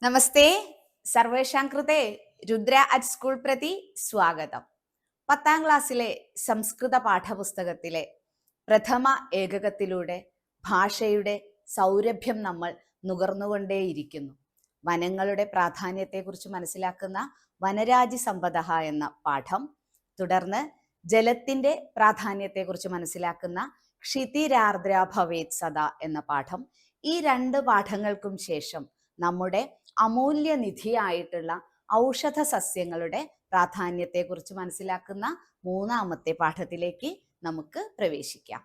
Namaste സർവേഷാം കൃതേ Rudra at school പ്രതി സ്വാഗതം. 10ാം ക്ലാസ്സിലെ സംസ്കൃത പാഠപുസ്തകത്തിലെ പ്രഥമ ഏകകത്തിലൂടെ ഭാഷയുടെ സൗരഭ്യം നമ്മൾ നുകർന്നുകൊണ്ടേയിരിക്കുന്നു. വനങ്ങളുടെ പ്രാധാന്യത്തെക്കുറിച്ച് മനസ്സിലാക്കുന്ന വനരാജി സമ്പദ എന്ന പാഠം, തുടർന്ന് ജലത്തിന്റെ പ്രാധാന്യത്തെക്കുറിച്ച് മനസ്സിലാക്കുന്ന ക്ഷിതിരാർദ്ര ഭവേത് സദാ എന്ന പാഠം. ഈ 2 പാഠങ്ങൾക്കും ശേഷം നമ്മുടെ അമൂല്യനിധിയായിട്ടുള്ള ഔഷധ സസ്യങ്ങളുടെ പ്രാധാന്യത്തെക്കുറിച്ച് മനസ്സിലാക്കുന്ന 3ാമത്തെ പാഠത്തിലേക്ക് നമുക്ക് പ്രവേശിക്കാം.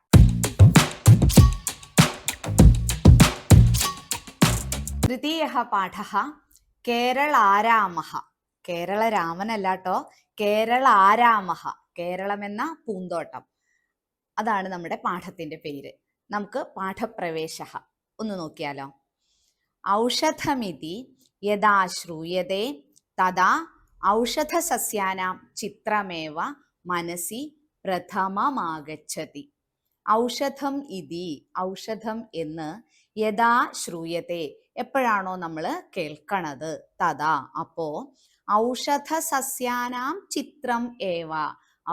തൃതീയഃ പാഠഃ കേരളാരാമഃ. കേരളരാമനല്ലാട്ടോ, കേരളാരാമഃ. കേരളം എന്ന പൂന്തോട്ടം, അതാണ് നമ്മുടെ പാഠത്തിന്റെ പേര്. നമുക്ക് പാഠപ്രവേശഃ ഒന്ന് നോക്കിയാലോ. ഔഷധമിതി യദാ ശ്രൂയതേ തദാ ഔഷധസസ്യാനാം ചിത്രമേവ മനസി പ്രഥമമാഗച്ഛതി. ഔഷധം ഇതി, ഔഷധം എന്ന്, യഥാ ശ്രൂയത്തെ, എപ്പോഴാണോ നമ്മൾ കേൾക്കണത്, തഥാ അപ്പോ, ഔഷധസസ്യാനാം ചിത്രം ഏവ,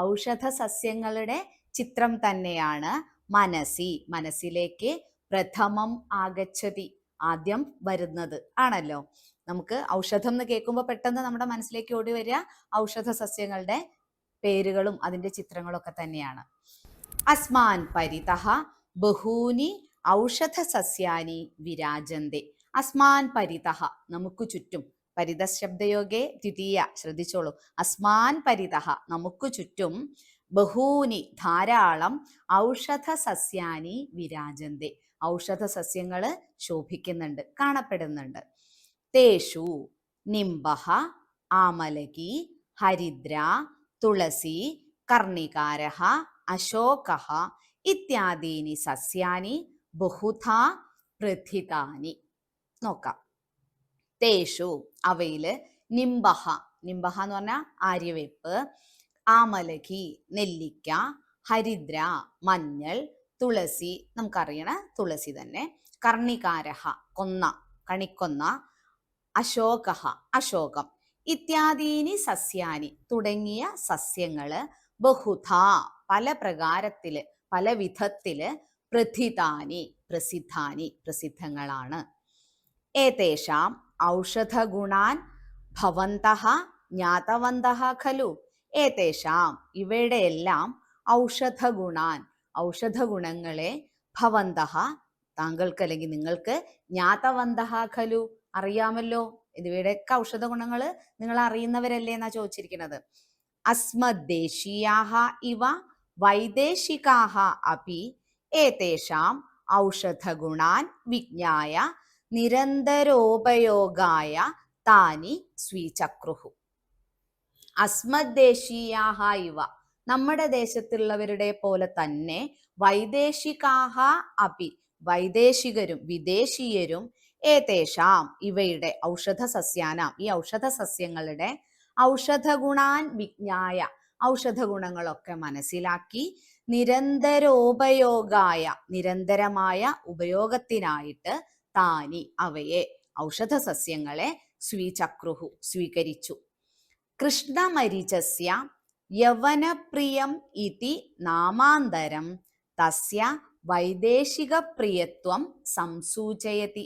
ഔഷധ സസ്യങ്ങളുടെ ചിത്രം തന്നെയാണ്, മനസി, മനസ്സിലേക്ക്, പ്രഥമം ആഗച്ഛതി, ആദ്യം വരുന്നത് ആണല്ലോ. നമുക്ക് ഔഷധം എന്ന് കേൾക്കുമ്പോൾ പെട്ടെന്ന് നമ്മുടെ മനസ്സിലേക്ക് ഓടി വരിക ഔഷധ സസ്യങ്ങളുടെ പേരുകളും അതിൻ്റെ ചിത്രങ്ങളും ഒക്കെ തന്നെയാണ്. അസ്മാൻ പരിതഃ ബഹൂനി ഔഷധ സസ്യാനി വിരാജന്തെ. അസ്മാൻ പരിതഃ, നമുക്ക് ചുറ്റും. പരിത ശബ്ദയോഗേ ദ്വിതീയ, ശ്രദ്ധിച്ചോളൂ. അസ്മാൻ പരിതഃ, നമുക്ക് ചുറ്റും, ബഹൂനി, ധാരാളം, ഔഷധ സസ്യാനി വിരാജന്തെ, ഔഷധ സസ്യങ്ങൾ ശോഭിക്കുന്നുണ്ട്, കാണപ്പെടുന്നുണ്ട്. തേഷു നിംബഃ ആമലകി ഹരിദ്ര തുളസി കർണികാരഃ അശോകഃ ഇത്യാദീനി സസ്യാനി ബഹുധാ പ്രഥിതാനി. നോക്കാം. തേഷു, അവയില്, നിംബഃ, നിംബഃ എന്ന് പറഞ്ഞാൽ ആര്യവേപ്പ്, ആമലകി, നെല്ലിക്ക, ഹരിദ്ര, മഞ്ഞൾ, തുളസി, നമുക്കറിയണ തുളസി തന്നെ, കർണികാരഃ, കൊന്ന, കണിക്കൊന്ന, അശോകഃ, അശോകം, ഇത്യാദീനി സസ്യാനി, തുടങ്ങിയ സസ്യങ്ങള്, ബഹുധാ, പല പ്രകാരത്തില്, പല വിധത്തില്, പ്രഥിതാനി, പ്രസിദ്ധാനി, പ്രസിദ്ധങ്ങളാണ്. ഏതേഷാം ഔഷധഗുണാൻ ഭവന്തഃ ജ്ഞാതവന്തഃ ഖലു. ഏതേഷാം, ഇവയുടെ എല്ലാം, ഔഷധഗുണാൻ, ഔഷധഗുണങ്ങളെ, ഭവന്തഃ, താങ്കൾക്ക് അല്ലെങ്കിൽ നിങ്ങൾക്ക്, ജ്ഞാതവന്തഃ ഖലു, അറിയാമല്ലോ. ഇവയുടെയൊക്കെ ഔഷധ ഗുണങ്ങൾ നിങ്ങൾ അറിയുന്നവരല്ലേ എന്നാ ചോദിച്ചിരിക്കുന്നത്. അസ്മദ്ദേശീയാഹ ഇവ വൈദേശികാഹ അപി ഏതേഷാം ഔഷധഗുണാൻ വിജ്ഞായ നിരന്തരോപയോഗായ താനി സ്വീചക്രുഹു. അസ്മദ്ദേശീയാഹ ഇവ, നമ്മുടെ ദേശത്തുള്ളവരുടെ പോലെ തന്നെ, വൈദേശികാഹ അപി, വൈദേശികരും വിദേശീയരും, ഏതേഷാം, ഇവയുടെ, ഔഷധ സസ്യാനാം, ഈ ഔഷധ സസ്യങ്ങളുടെ, ഔഷധഗുണാൻ വിജ്ഞായ, ഔഷധ ഗുണങ്ങളൊക്കെ മനസ്സിലാക്കി, നിരന്തരോപയോഗായ, നിരന്തരമായ ഉപയോഗത്തിനായിട്ട്, താനി, അവയെ, ഔഷധ സസ്യങ്ങളെ, സ്വീചക്രുഹു, സ്വീകരിച്ചു. കൃഷ്ണമരിചസ്യ യവനപ്രിയം ഇതി നാമാന്തരം തസ്യ വൈദേശിക പ്രിയത്വം സംസൂചയതി.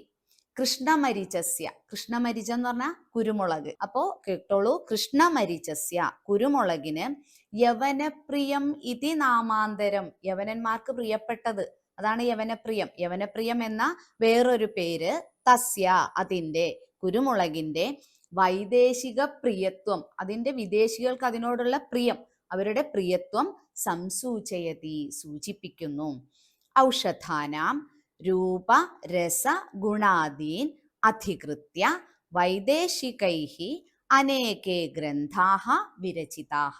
കൃഷ്ണമരിചസ്യ, കൃഷ്ണമരിചം എന്ന് പറഞ്ഞാൽ കുരുമുളക്. അപ്പോ കേട്ടോളൂ. കൃഷ്ണമരിചസ്യ, കുരുമുളകിന്, യവനപ്രിയം ഇതി നാമാന്തരം, യവനന്മാർക്ക് പ്രിയപ്പെട്ടത്, അതാണ് യവനപ്രിയം. യവനപ്രിയം എന്ന വേറൊരു പേര്, തസ്യ, അതിൻ്റെ, കുരുമുളകിന്റെ, വൈദേശിക പ്രിയത്വം, അതിൻ്റെ വിദേശികൾക്ക് അതിനോടുള്ള പ്രിയം, അവരുടെ പ്രിയത്വം, സംസൂചയതി, സൂചിപ്പിക്കുന്നു. ഔഷധാനാം രൂപ രസ ഗുണാദീൻ അധികൃത്യ വൈദേശികൈഃ അനേകേ ഗ്രന്ഥാഃ വിരചിതാഃ.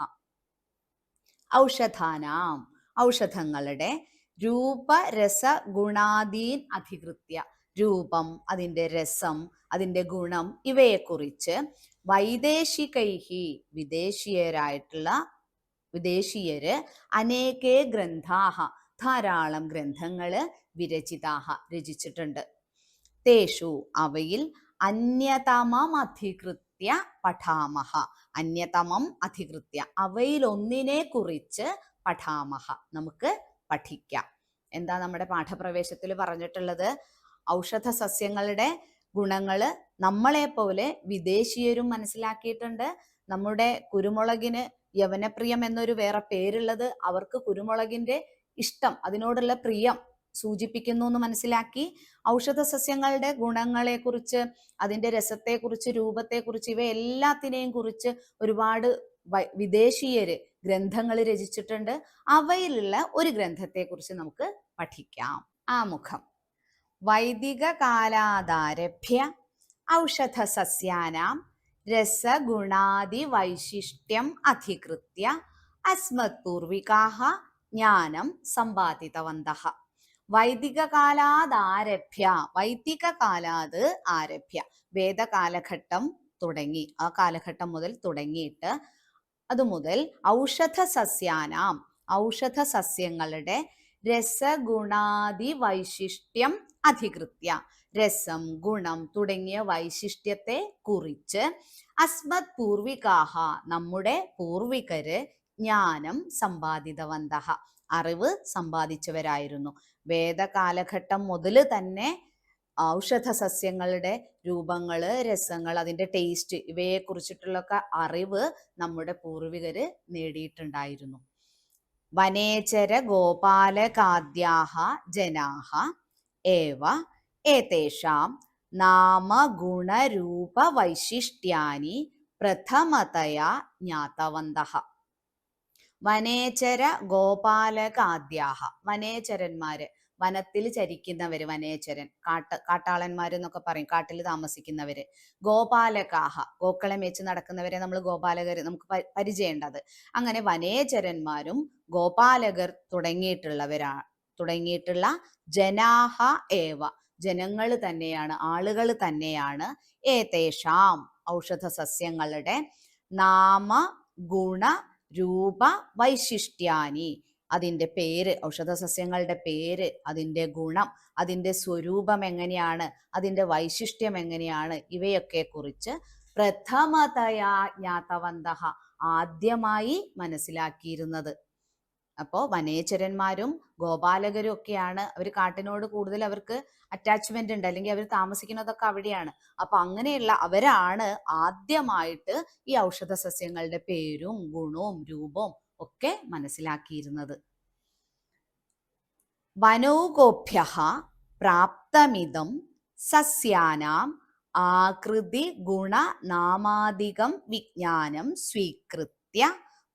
ഔഷധാനാം, ഔഷധങ്ങളുടെ, രൂപ രസ ഗുണാദീൻ അധികൃത്യ, രൂപം, അതിൻ്റെ രസം, അതിൻ്റെ ഗുണം, ഇവയെക്കുറിച്ച്, വൈദേശികൈഃ, വിദേശീയര്, അനേകേ ഗ്രന്ഥാഃ, ധാരാളം ഗ്രന്ഥങ്ങള്, വിരചിതാഹ, രചിച്ചിട്ടുണ്ട്. തേഷു, അവയിൽ, അന്യതമം അധികൃത്യ പഠാമഹ. അന്യതമം അധികൃത്യ, അവയിലൊന്നിനെ കുറിച്ച് പഠാമഹ, നമുക്ക് പഠിക്കാം. എന്താ നമ്മുടെ പാഠപ്രവേശത്തിൽ പറഞ്ഞിട്ടുള്ളത്? ഔഷധ സസ്യങ്ങളുടെ ഗുണങ്ങള് നമ്മളെ പോലെ വിദേശീയരും മനസ്സിലാക്കിയിട്ടുണ്ട്. നമ്മുടെ കുരുമുളകിന് യവനപ്രിയം എന്നൊരു വേറെ പേരുള്ളത് അവർക്ക് കുരുമുളകിന്റെ ഇഷ്ടം, അതിനോടുള്ള പ്രിയം സൂചിപ്പിക്കുന്നു എന്ന് മനസ്സിലാക്കി. ഔഷധ സസ്യങ്ങളുടെ ഗുണങ്ങളെക്കുറിച്ച്, അതിന്റെ രസത്തെക്കുറിച്ച്, രൂപത്തെക്കുറിച്ച്, ഇവയെല്ലാത്തിനെയും കുറിച്ച് ഒരുപാട് വിദേശീയര് ഗ്രന്ഥങ്ങൾ രചിച്ചിട്ടുണ്ട്. അവയിലുള്ള ഒരു ഗ്രന്ഥത്തെക്കുറിച്ച് നമുക്ക് പഠിക്കാം. ആമുഖം. വൈദിക കാലാദാരഭ്യ ഔഷധ സസ്യാനാം രസഗുണാദി വൈശിഷ്ട്യം അധികൃത്യ അസ്മത്പൂർവികാഃ ജ്ഞാനം സമ്പാദിതവന്തഃ. വൈദിക കാലാദാരഭ്യ, വൈദിക കാലാത് ആരഭ്യ, വേദകാലഘട്ടം തുടങ്ങി, ആ കാലഘട്ടം മുതൽ തുടങ്ങിയിട്ട് അതുമുതൽ ഔഷധ സസ്യാനാം, ഔഷധ സസ്യങ്ങളുടെ രസഗുണാദി വൈശിഷ്ട്യം അധികൃത്യ, രസം, ഗുണം തുടങ്ങിയ വൈശിഷ്ട്യത്തെ കുറിച്ച് അസ്മത് പൂർവികാഹ, നമ്മുടെ പൂർവികര് ജ്ഞാനം സമ്പാദിതവന്തഃ, അറിവ് സമ്പാദിച്ചവരായിരുന്നു. വേദകാലഘട്ടം മുതൽ തന്നെ ഔഷധ സസ്യങ്ങളുടെ രൂപങ്ങള്, രസങ്ങൾ, അതിന്റെ ടേസ്റ്റ്, ഇവയെ കുറിച്ചിട്ടുള്ളൊക്കെ അറിവ് നമ്മുടെ പൂർവികര് നേടിയിട്ടുണ്ടായിരുന്നു. വനേചര ഗോപാലകാദ്യാഹ ജനാഹ ഏവ ഏതേഷാം നാമഗുണരൂപ വൈശിഷ്ട്യാനി പ്രഥമതയാ ജ്ഞാതവന്തഃ. വനേചര ഗോപാലകാദ്യാഹ, വനേചരന്മാര്, വനത്തിൽ ചരിക്കുന്നവര്, വനേചരൻ, കാട്ടാളന്മാരെന്നൊക്കെ പറയും, കാട്ടിൽ താമസിക്കുന്നവര്. ഗോപാലകാഹ, ഗോക്കളെ മേച്ച് നടക്കുന്നവരെ നമ്മൾ ഗോപാലകർ, നമുക്ക് പരിചയമുണ്ടത്. അങ്ങനെ വനേചരന്മാരും ഗോപാലകർ തുടങ്ങിയിട്ടുള്ള ജനാഹ ഏവ, ജനങ്ങൾ തന്നെയാണ്, ആളുകൾ തന്നെയാണ്. ഏതേഷാം, ഔഷധ സസ്യങ്ങളുടെ നാമ ഗുണ രൂപ വൈശിഷ്ട്യാനി, അതിൻ്റെ പേര്, ഔഷധ സസ്യങ്ങളുടെ പേര്, അതിൻ്റെ ഗുണം, അതിൻ്റെ സ്വരൂപം എങ്ങനെയാണ്, അതിൻ്റെ വൈശിഷ്ട്യം എങ്ങനെയാണ്, ഇവയൊക്കെ കുറിച്ച് പ്രഥമതയാ ജ്ഞാതവന്തഃ, ആദ്യമായി മനസ്സിലാക്കിയിരുന്നത്. അപ്പോൾ വനേചരന്മാരും ഗോപാലകരും ഒക്കെയാണ്, അവർ കാട്ടിനോട് കൂടുതൽ അവർക്ക് അറ്റാച്ച്മെന്റ് ഉണ്ട്, അല്ലെങ്കിൽ അവർ താമസിക്കുന്നതൊക്കെ അവിടെയാണ്. അപ്പൊ അങ്ങനെയുള്ള അവരാണ് ആദ്യമായിട്ട് ഈ ഔഷധ സസ്യങ്ങളുടെ പേരും ഗുണവും രൂപവും ഒക്കെ മനസ്സിലാക്കിയിരുന്നത്. വനൗകോഭ്യഃ പ്രാപ്തമിദം സസ്യാനാം ആകൃതി ഗുണ നാമാദികം വിജ്ഞാനം സ്വീകൃത്യ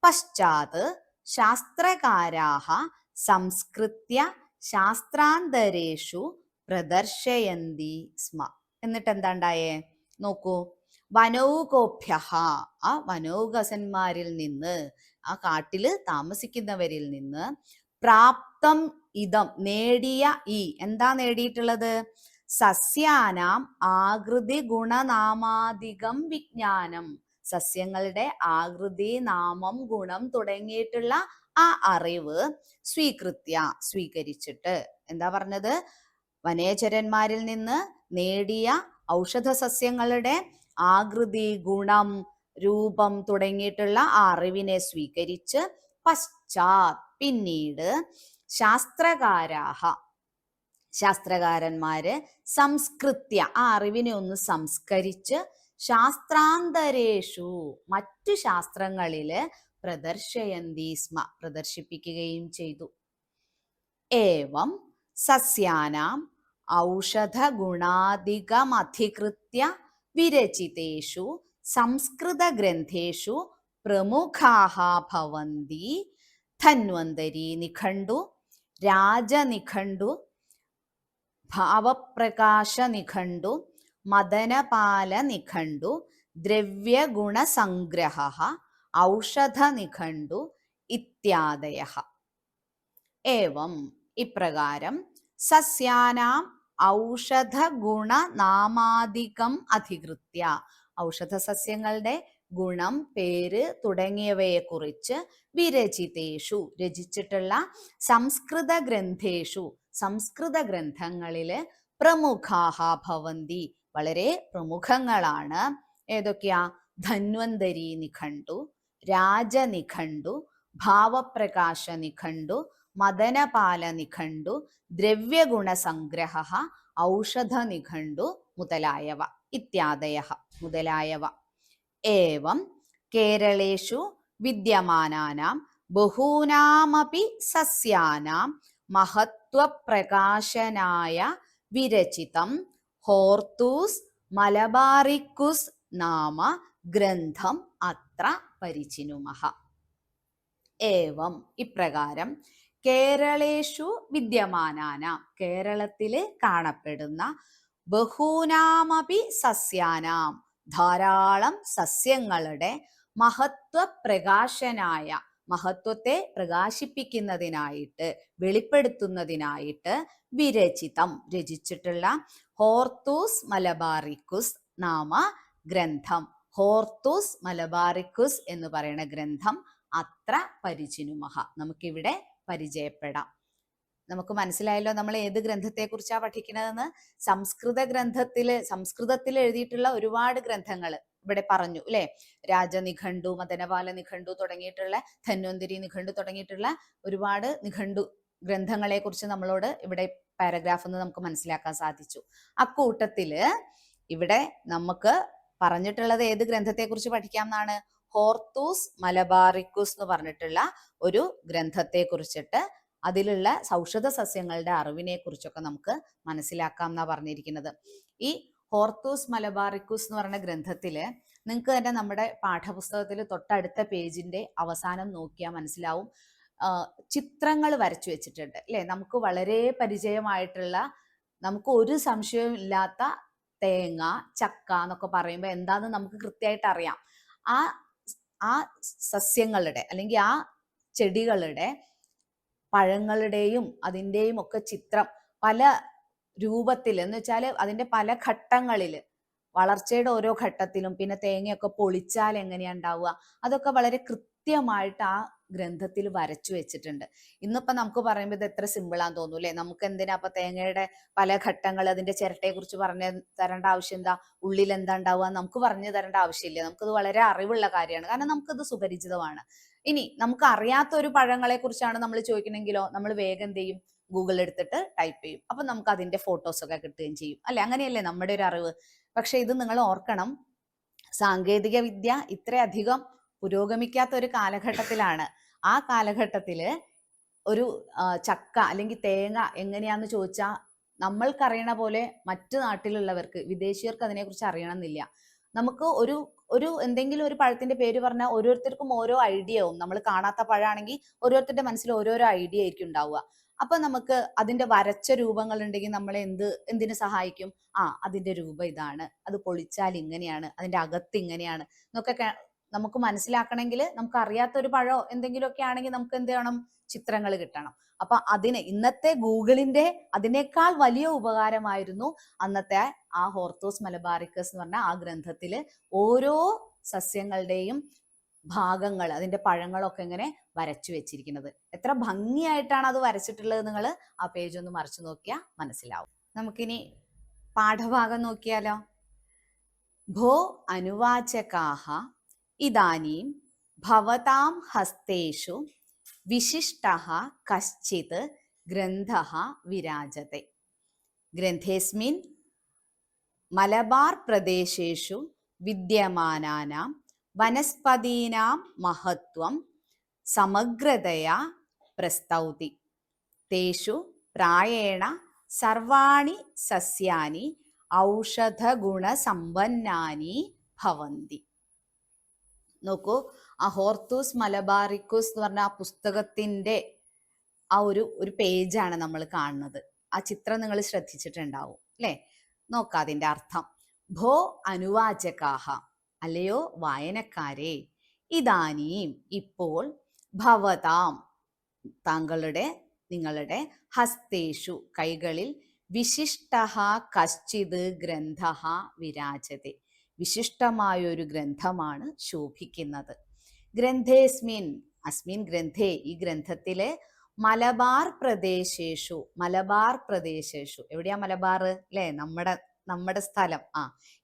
പശ്ചാത് ശാസ്ത്രകാരാഃ സംസ്കൃത്യ ശാസ്ത്രാന്തരേഷു പ്രദർശയന്തി സ്മ. എന്നിട്ട് എന്താ ഉണ്ടായേ നോക്കൂ. വനൗകോഭ്യഃ, ആ വനൗകസന്മാരിൽ നിന്ന്, ആ കാട്ടില് താമസിക്കുന്നവരിൽ നിന്ന്, പ്രാപ്തം ഇതം, നേടിയ ഈ, എന്താ നേടിയിട്ടുള്ളത്? സസ്യാനാം ആകൃതി ഗുണനാമാദികം വിജ്ഞാനം, സസ്യങ്ങളുടെ ആകൃതി, നാമം, ഗുണം തുടങ്ങിയിട്ടുള്ള ആ അറിവ് സ്വീകൃത്യ, സ്വീകരിച്ചിട്ട്. എന്താ പറഞ്ഞത്? വനേചരന്മാരിൽ നിന്ന് നേടിയ ഔഷധ സസ്യങ്ങളുടെ ആകൃതി, ഗുണം, രൂപം തുടങ്ങിയിട്ടുള്ള ആ അറിവിനെ സ്വീകരിച്ച് പശ്ചാത്, പിന്നീട് ശാസ്ത്രകാരാഹ, ശാസ്ത്രകാരന്മാര് സംസ്കൃത്യ, ആ അറിവിനെ ഒന്ന് സംസ്കരിച്ച് ശാസ്ത്രാന്തരേഷു, മറ്റു ശാസ്ത്രങ്ങളില് പ്രദർശയന്തി സ്മ, പ്രദർശിപ്പിക്കുകയും ചെയ്തു. ഏവം സസ്യാനാം ഔഷധ ഗുണാദികമധികൃത്യ വിരചിതേഷു സംസ്കൃത ഗ്രന്ഥേഷു പ്രമുഖാഃ ഭവന്തി ധന്വന്തരി നിഘണ്ടു, രാജനിഘണ്ടു, ഭാവപ്രകാശ നിഘണ്ടു, മദനപാല നിഘണ്ടു, ദ്രവ്യഗുണസംഗ്രഹഃ, ഔഷധ നിഘണ്ടു ഇത്യാദയഃ. ഏവം, ഇപ്രകാരം, സസ്യാനാം ഔഷധ ഗുണനാമാദികം അധികൃത്യ, ഔഷധ സസ്യങ്ങളുടെ ഗുണം, പേര് തുടങ്ങിയവയെ കുറിച്ച് വിരചിതേഷു, രചിച്ചിട്ടുള്ള സംസ്കൃത ഗ്രന്ഥേഷു, സംസ്കൃത ഗ്രന്ഥങ്ങളില് പ്രമുഖാഃ ഭവന്തി, വളരെ പ്രമുഖങ്ങളാണ്. ഏതൊക്കെയാ? ധന്വന്തരി നിഘണ്ടു, രാജനിഘണ്ടു, ഭാവപ്രകാശ നിഘണ്ടു, മദനപാല നിഘണ്ടു, ദ്രവ്യഗുണസംഗ്രഹ, ഔഷധ നിഘണ്ടു മുതലായവ ഇത്യാദയഃ മുതലായവ. ഏവം കേരളേഷു വിദ്യമാനാനാം ബഹൂനാമപി സസ്യാനാം മഹത്വപ്രകാശനായ വിരചിതം ഹോർത്തൂസ് മലബാറിക്കുസ് നാമ ഗ്രന്ഥം അത്ര പരിചിനുമഃ. ഏവം ഇപ്രകാരം കേരളേഷു വിദ്യമാനാനാം കേരളത്തില് കാണപ്പെടുന്ന ബഹൂനാമപി സസ്യാനാം ധാരാളം സസ്യങ്ങളുടെ മഹത്വപ്രകാശനായ മഹത്വത്തെ പ്രകാശിപ്പിക്കുന്നതിനായിട്ട് വെളിപ്പെടുത്തുന്നതിനായിട്ട് വിരചിതം രചിച്ചിട്ടുള്ള ഹോർത്തൂസ് മലബാറിക്കുസ് നാമ ഗ്രന്ഥം, ഹോർത്തൂസ് മലബാറിക്കുസ് എന്ന് പറയുന്ന ഗ്രന്ഥം അത്ര പരിചിനുമഃ നമുക്കിവിടെ പരിചയപ്പെടാം. നമുക്ക് മനസ്സിലായല്ലോ നമ്മൾ ഏത് ഗ്രന്ഥത്തെ കുറിച്ചാണ് പഠിക്കുന്നതെന്ന്. സംസ്കൃതത്തിൽ എഴുതിയിട്ടുള്ള ഒരുപാട് ഗ്രന്ഥങ്ങൾ ഇവിടെ പറഞ്ഞു അല്ലെ. രാജനിഘണ്ടു, മദനപാല നിഘണ്ടു തുടങ്ങിയിട്ടുള്ള, ധന്വന്തരി നിഘണ്ടു തുടങ്ങിയിട്ടുള്ള ഒരുപാട് നിഘണ്ടു ഗ്രന്ഥങ്ങളെ കുറിച്ച് നമ്മളോട് ഇവിടെ പാരഗ്രാഫ് നമുക്ക് മനസ്സിലാക്കാൻ സാധിച്ചു. അക്കൂട്ടത്തില് ഇവിടെ നമുക്ക് പറഞ്ഞിട്ടുള്ളത് ഏത് ഗ്രന്ഥത്തെ കുറിച്ച് പഠിക്കാം എന്നാണ്? ഹോർത്തൂസ് മലബാറിക്കുസ് എന്ന് പറഞ്ഞിട്ടുള്ള ഒരു ഗ്രന്ഥത്തെ കുറിച്ചിട്ട് അതിലുള്ള ഔഷധ സസ്യങ്ങളുടെ അറിവിനെ കുറിച്ചൊക്കെ നമുക്ക് മനസ്സിലാക്കാം എന്നാ പറഞ്ഞിരിക്കുന്നത്. ഈ ഹോർത്തൂസ് മലബാറിക്കുസ് എന്ന് പറയുന്ന ഗ്രന്ഥത്തില് നിങ്ങൾക്ക് തന്നെ നമ്മുടെ പാഠപുസ്തകത്തിൽ തൊട്ടടുത്ത പേജിന്റെ അവസാനം നോക്കിയാൽ മനസ്സിലാവും, ചിത്രങ്ങൾ വരച്ചു വെച്ചിട്ടുണ്ട് അല്ലെ. നമുക്ക് വളരെ പരിചയമായിട്ടുള്ള, നമുക്ക് ഒരു സംശയവും ഇല്ലാത്ത തേങ്ങ, ചക്ക എന്നൊക്കെ പറയുമ്പോൾ എന്താന്ന് നമുക്ക് കൃത്യമായിട്ട് അറിയാം. ആ സസ്യങ്ങളുടെ അല്ലെങ്കിൽ ആ ചെടികളുടെ പഴങ്ങളുടെയും അതിൻ്റെയും ഒക്കെ ചിത്രം പല രൂപത്തിൽ എന്ന് വെച്ചാൽ അതിൻ്റെ പല ഘട്ടങ്ങളിൽ, വളർച്ചയുടെ ഓരോ ഘട്ടത്തിലും, പിന്നെ തേങ്ങയൊക്കെ പൊളിച്ചാൽ എങ്ങനെയാ ഉണ്ടാവുക, അതൊക്കെ വളരെ കൃത്യമായിട്ട് ആ ഗ്രന്ഥത്തിൽ വരച്ചു വെച്ചിട്ടുണ്ട്. ഇന്നിപ്പോ നമുക്ക് പറയുമ്പോൾ ഇത് എത്ര സിമ്പിളാന്ന് തോന്നും അല്ലെ. നമുക്ക് എന്തിനാ അപ്പൊ തേങ്ങയുടെ പല ഘട്ടങ്ങൾ, അതിന്റെ ചിരട്ടയെ കുറിച്ച് പറഞ്ഞു തരേണ്ട ആവശ്യം എന്താ? ഉള്ളിൽ എന്താ ഉണ്ടാവുക നമുക്ക് പറഞ്ഞു തരേണ്ട ആവശ്യമില്ല. നമുക്കത് വളരെ അറിവുള്ള കാര്യമാണ്, കാരണം നമുക്കത് സുപരിചിതമാണ്. ഇനി നമുക്ക് അറിയാത്ത ഒരു പഴങ്ങളെ കുറിച്ചാണ് നമ്മൾ ചോദിക്കണമെങ്കിലോ നമ്മൾ വേഗം എന്ത് ചെയ്യും? ഗൂഗിൾ എടുത്തിട്ട് ടൈപ്പ് ചെയ്യും. അപ്പൊ നമുക്ക് അതിന്റെ ഫോട്ടോസ് ഒക്കെ കിട്ടുകയും ചെയ്യും അല്ലെ. അങ്ങനെയല്ലേ നമ്മുടെ ഒരു അറിവ്. പക്ഷെ ഇത് നിങ്ങൾ ഓർക്കണം, സാങ്കേതിക വിദ്യ ഇത്രയധികം പുരോഗമിക്കാത്ത ഒരു കാലഘട്ടത്തിലാണ്. ആ കാലഘട്ടത്തില് ഒരു ചക്ക അല്ലെങ്കിൽ തേങ്ങ എങ്ങനെയാന്ന് ചോദിച്ചാൽ നമ്മൾക്കറിയണ പോലെ മറ്റു നാട്ടിലുള്ളവർക്ക്, വിദേശീയർക്ക് അതിനെക്കുറിച്ച് അറിയണമെന്നില്ല. നമുക്ക് ഒരു എന്തെങ്കിലും ഒരു പഴത്തിന്റെ പേര് പറഞ്ഞാൽ ഓരോരുത്തർക്കും ഓരോ ഐഡിയ ആവും. നമ്മൾ കാണാത്ത പഴമാണെങ്കിൽ ഓരോരുത്തരുടെ മനസ്സിൽ ഓരോരോ ഐഡിയ ആയിരിക്കും ഉണ്ടാവുക. അപ്പൊ നമുക്ക് അതിന്റെ വരച്ച രൂപങ്ങൾ ഉണ്ടെങ്കിൽ നമ്മളെ എന്തിനു സഹായിക്കും? അതിന്റെ രൂപം ഇതാണ്, അത് പൊളിച്ചാൽ ഇങ്ങനെയാണ്, അതിന്റെ അകത്ത് ഇങ്ങനെയാണ് എന്നൊക്കെ നമുക്ക് മനസ്സിലാക്കണമെങ്കിൽ, നമുക്ക് അറിയാത്ത ഒരു പഴോ എന്തെങ്കിലുമൊക്കെ ആണെങ്കിൽ നമുക്ക് എന്ത് ചെയ്യണം? ചിത്രങ്ങൾ കിട്ടണം. അപ്പൊ അതിന് ഇന്നത്തെ ഗൂഗിളിന്റെ അതിനേക്കാൾ വലിയ ഉപകാരമായിരുന്നു അന്നത്തെ ആ ഹോർത്തൂസ് മലബാറിക്കസ് എന്ന് പറഞ്ഞ ആ ഗ്രന്ഥത്തില് ഓരോ സസ്യങ്ങളുടെയും ഭാഗങ്ങൾ, അതിന്റെ പഴങ്ങളൊക്കെ ഇങ്ങനെ വരച്ചു വെച്ചിരിക്കുന്നത്. എത്ര ഭംഗിയായിട്ടാണ് അത് വരച്ചിട്ടുള്ളത്. നിങ്ങൾ ആ പേജ് ഒന്ന് മറിച്ചു നോക്കിയാൽ മനസ്സിലാവും. നമുക്കിനി പാഠഭാഗം നോക്കിയാലോ. ഭോ അനുവാചകാഹ ഇദാനീം ഭവതാം ഹസ്തേഷു വിശിഷ്ടഃ കശ്ചിത് ഗ്രന്ഥഃ വിരാജത്തെ. ഗ്രന്ഥേസ്മിൻ മലബാർ പ്രദേശേഷു വിദ്യമാനാനാം വനസ്പതീനാം മഹത്വം സമഗ്രതയാ പ്രസ്തൗതി. തേഷു പ്രായേണ സർവാണി സസ്യാനി ഔഷധഗുണസമ്പന്നാനി ഭവന്തി. നോക്കൂ, ആ ഹോർത്തൂസ് മലബാറിക്കുസ് എന്ന് പറഞ്ഞ ആ പുസ്തകത്തിന്റെ ആ ഒരു പേജാണ് നമ്മൾ കാണുന്നത്. ആ ചിത്രം നിങ്ങൾ ശ്രദ്ധിച്ചിട്ടുണ്ടാവും അല്ലെ. നോക്കാം അതിന്റെ അർത്ഥം. ഭോ അനുവാചകാഹ, അല്ലയോ വായനക്കാരെ, ഇതാനീം ഇപ്പോൾ, ഭവതാം നിങ്ങളുടെ ഹസ്തേഷു കൈകളിൽ, വിശിഷ്ടഃ കശ്ചിത് ഗ്രന്ഥഃ വിരാജത്തെ, വിശിഷ്ടമായൊരു ഗ്രന്ഥമാണ് ശോഭിക്കുന്നത്. ഗ്രന്ഥേസ്മിൻ, അസ്മിൻ ഗ്രന്ഥേ, ഈ ഗ്രന്ഥത്തിലെ, മലബാർ പ്രദേശേഷു, എവിടെയാ മലബാർ അല്ലെ, നമ്മുടെ നമ്മുടെ സ്ഥലം,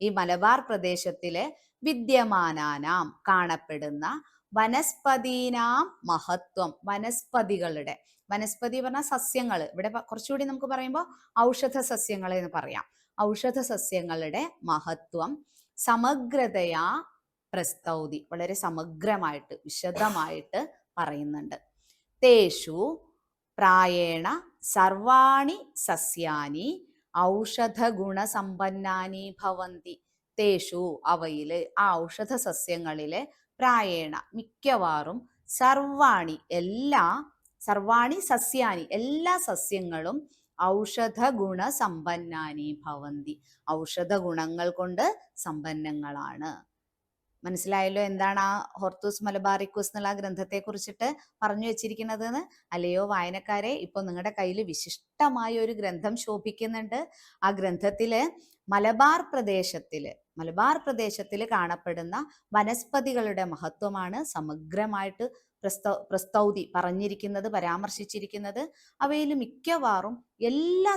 ഈ മലബാർ പ്രദേശത്തിലെ വിദ്യമാനാനാം കാണപ്പെടുന്ന വനസ്പതീനാം മഹത്വം, വനസ്പതികളുടെ, വനസ്പതി പറഞ്ഞാൽ സസ്യങ്ങൾ, ഇവിടെ കുറച്ചുകൂടി നമുക്ക് പറയുമ്പോൾ ഔഷധ സസ്യങ്ങളെ എന്ന് പറയാം. ഔഷധ സസ്യങ്ങളുടെ മഹത്വം സമഗ്രതയാ പ്രസ്തൗതി, വളരെ സമഗ്രമായിട്ട് വിശദമായിട്ട് പറയുന്നുണ്ട്. തേഷു പ്രായേണ സർവാണി സസ്യാനി ഔഷധഗുണസമ്പന്നാനി ഭവന്തി. തേഷു അവയില്, ആ ഔഷധ സസ്യങ്ങളില്, പ്രായേണ മിക്കവാറും, സർവാണി എല്ലാ, സർവാണി സസ്യാനി എല്ലാ സസ്യങ്ങളും ഔഷധ ഗുണസമ്പന്നാനി ഭവന്തി, ഔഷധ ഗുണങ്ങൾ കൊണ്ട് സമ്പന്നങ്ങളാണ്. മനസ്സിലായല്ലോ എന്താണ് ആ ഹോർത്തൂസ് മലബാറിക്കൂസ് എന്നുള്ള ഗ്രന്ഥത്തെ കുറിച്ചിട്ട് പറഞ്ഞു വെച്ചിരിക്കുന്നത്? അല്ലയോ വായനക്കാരെ, ഇപ്പൊ നിങ്ങളുടെ കയ്യിൽ വിശിഷ്ടമായ ഒരു ഗ്രന്ഥം ശോഭിക്കുന്നുണ്ട്. ആ ഗ്രന്ഥത്തില് മലബാർ പ്രദേശത്തില് കാണപ്പെടുന്ന വനസ്പതികളുടെ മഹത്വമാണ് സമഗ്രമായിട്ട് പ്രസ്തൗതി പറഞ്ഞിരിക്കുന്നത്, പരാമർശിച്ചിരിക്കുന്നത്. അവയിൽ മിക്കവാറും എല്ലാ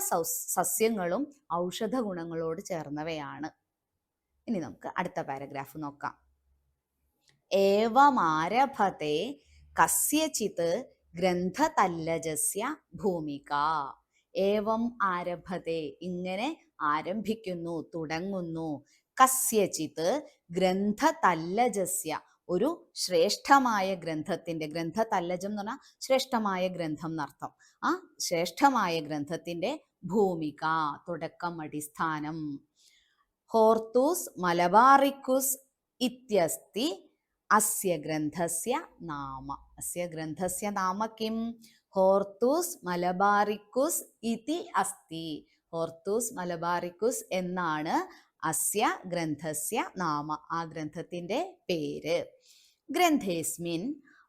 സസ്യങ്ങളും ഔഷധ ഗുണങ്ങളോട് ചേർന്നവയാണ്. ഇനി നമുക്ക് അടുത്ത പാരഗ്രാഫ് നോക്കാം. ഏവമാരഭത്തെ കസ്യചിത് ഗ്രന്ഥതല്ലജസ്യ ഭൂമിക. ഏവം ആരഭത്തെ, ഇങ്ങനെ ആരംഭിക്കുന്നു, തുടങ്ങുന്നു. കസ്യചിത് ഗ്രന്ഥതല്ലജസ്യ, ഒരു ശ്രേഷ്ഠമായ ഗ്രന്ഥത്തിന്റെ, ഗ്രന്ഥതല്ലജം എന്ന് പറഞ്ഞാൽ ശ്രേഷ്ഠമായ ഗ്രന്ഥം എന്നർത്ഥം. ആ ശ്രേഷ്ഠമായ ഗ്രന്ഥത്തിന്റെ ഭൂമിക, തുടക്കം, അടിസ്ഥാനം. ഹോർത്തൂസ് മലബാറിക്കൂസ് ഇത്യസ്തി അസ്യ ഗ്രന്ഥസ്യ നാമ. അസ്യ ഗ്രന്ഥസ്യ നാമ കിം? ഹോർത്തൂസ് മലബാറിക്കൂസ് ഇതി അസ്തി. ഹോർത്തൂസ് മലബാറിക്കൂസ് എന്നാണ് അസ്യ ഗ്രന്ഥസ്യ നാമ, ആ ഗ്രന്ഥത്തിന്റെ പേര്. ഗ്രന്ഥേസ്മിൻ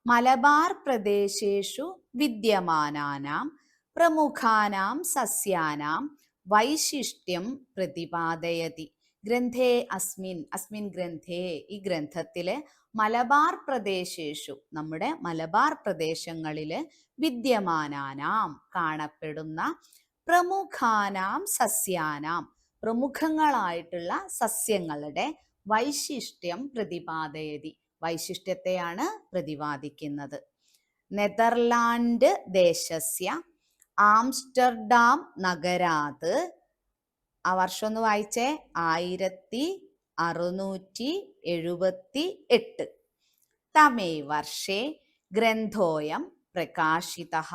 മലബാർ പ്രദേശേഷു വിദ്യമാനാനാം പ്രമുഖാനാം സസ്യാനാം വൈശിഷ്ട്യം പ്രതിപാദയതി. ഗ്രന്ഥേ അസ്മിൻ, അസ്മിൻ ഗ്രന്ഥേ, ഈ ഗ്രന്ഥത്തില് മലബാർ പ്രദേശേഷു, നമ്മുടെ മലബാർ പ്രദേശങ്ങളില് വിദ്യമാനാനാം കാണപ്പെടുന്ന പ്രമുഖാനാം സസ്യാനാം പ്രമുഖങ്ങളായിട്ടുള്ള സസ്യങ്ങളുടെ വൈശിഷ്ട്യം പ്രതിപാദയതി, വൈശിഷ്ട്യത്തെയാണ് പ്രതിപാദിക്കുന്നത്. നെതർലാൻഡ് ദേശസ്യ ആംസ്റ്റർഡാം നഗരാത്, ആ വർഷം ഒന്ന് വായിച്ചേ, 1678 തമേ വർഷേ ഗ്രന്ഥോയം പ്രകാശിതഃ.